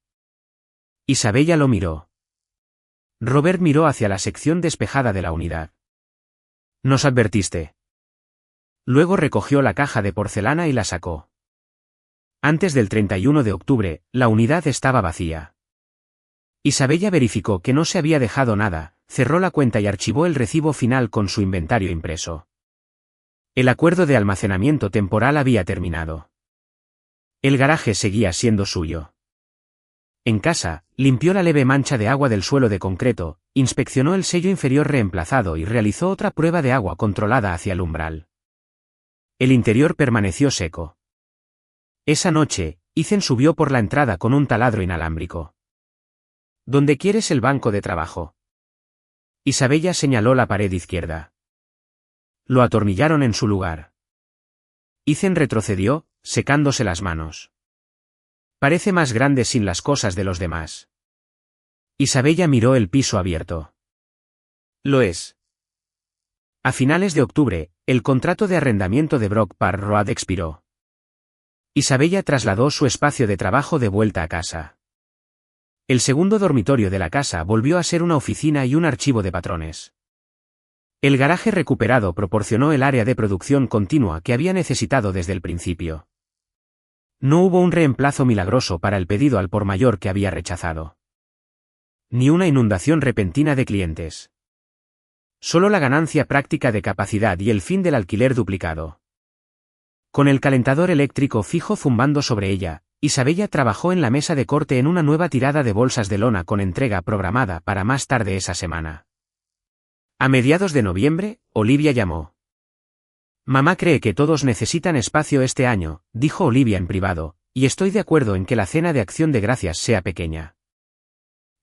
Isabella lo miró. Robert miró hacia la sección despejada de la unidad. Nos advertiste. Luego recogió la caja de porcelana y la sacó. Antes del 31 de octubre, la unidad estaba vacía. Isabella verificó que no se había dejado nada, cerró la cuenta y archivó el recibo final con su inventario impreso. El acuerdo de almacenamiento temporal había terminado. El garaje seguía siendo suyo. En casa, limpió la leve mancha de agua del suelo de concreto, inspeccionó el sello inferior reemplazado y realizó otra prueba de agua controlada hacia el umbral. El interior permaneció seco. Esa noche, Ethan subió por la entrada con un taladro inalámbrico. ¿Dónde quieres el banco de trabajo? Isabella señaló la pared izquierda. Lo atornillaron en su lugar. Ethan retrocedió, secándose las manos. Parece más grande sin las cosas de los demás. Isabella miró el piso abierto. Lo es. A finales de octubre, el contrato de arrendamiento de Brock Park Road expiró. Isabella trasladó su espacio de trabajo de vuelta a casa. El segundo dormitorio de la casa volvió a ser una oficina y un archivo de patrones. El garaje recuperado proporcionó el área de producción continua que había necesitado desde el principio. No hubo un reemplazo milagroso para el pedido al por mayor que había rechazado. Ni una inundación repentina de clientes. Solo la ganancia práctica de capacidad y el fin del alquiler duplicado. Con el calentador eléctrico fijo zumbando sobre ella, Isabella trabajó en la mesa de corte en una nueva tirada de bolsas de lona con entrega programada para más tarde esa semana. A mediados de noviembre, Olivia llamó. Mamá cree que todos necesitan espacio este año, dijo Olivia en privado, y estoy de acuerdo en que la cena de acción de gracias sea pequeña.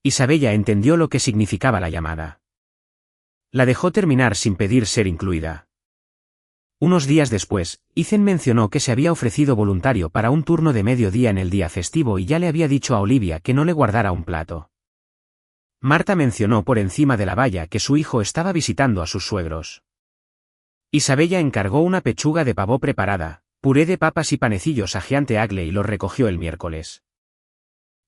Isabella entendió lo que significaba la llamada. La dejó terminar sin pedir ser incluida. Unos días después, Ethan mencionó que se había ofrecido voluntario para un turno de mediodía en el día festivo y ya le había dicho a Olivia que no le guardara un plato. Marta mencionó por encima de la valla que su hijo estaba visitando a sus suegros. Isabella encargó una pechuga de pavó preparada, puré de papas y panecillos a Giante Agle y los recogió el miércoles.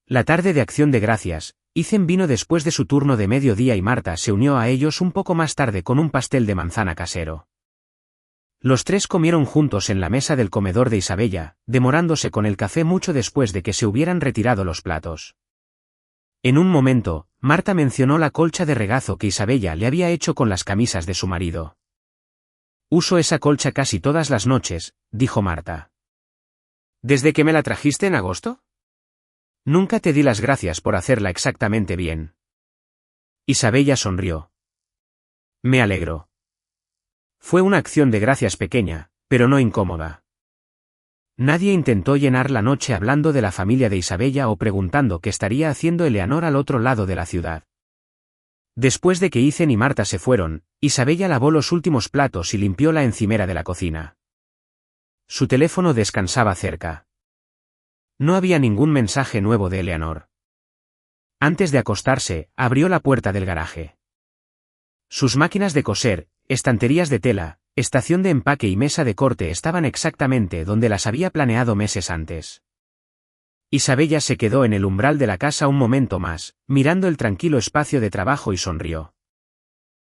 La tarde de acción de gracias, Ethan vino después de su turno de mediodía y Marta se unió a ellos un poco más tarde con un pastel de manzana casero. Los tres comieron juntos en la mesa del comedor de Isabella, demorándose con el café mucho después de que se hubieran retirado los platos. En un momento, Marta mencionó la colcha de regazo que Isabella le había hecho con las camisas de su marido. Uso esa colcha casi todas las noches, dijo Marta. ¿Desde que me la trajiste en agosto? Nunca te di las gracias por hacerla exactamente bien. Isabella sonrió. Me alegro. Fue una acción de gracias pequeña, pero no incómoda. Nadie intentó llenar la noche hablando de la familia de Isabella o preguntando qué estaría haciendo Eleanor al otro lado de la ciudad. Después de que Ethan y Marta se fueron, Isabella lavó los últimos platos y limpió la encimera de la cocina. Su teléfono descansaba cerca. No había ningún mensaje nuevo de Eleanor. Antes de acostarse, abrió la puerta del garaje. Sus máquinas de coser, estanterías de tela, estación de empaque y mesa de corte estaban exactamente donde las había planeado meses antes. Isabella se quedó en el umbral de la casa un momento más, mirando el tranquilo espacio de trabajo y sonrió.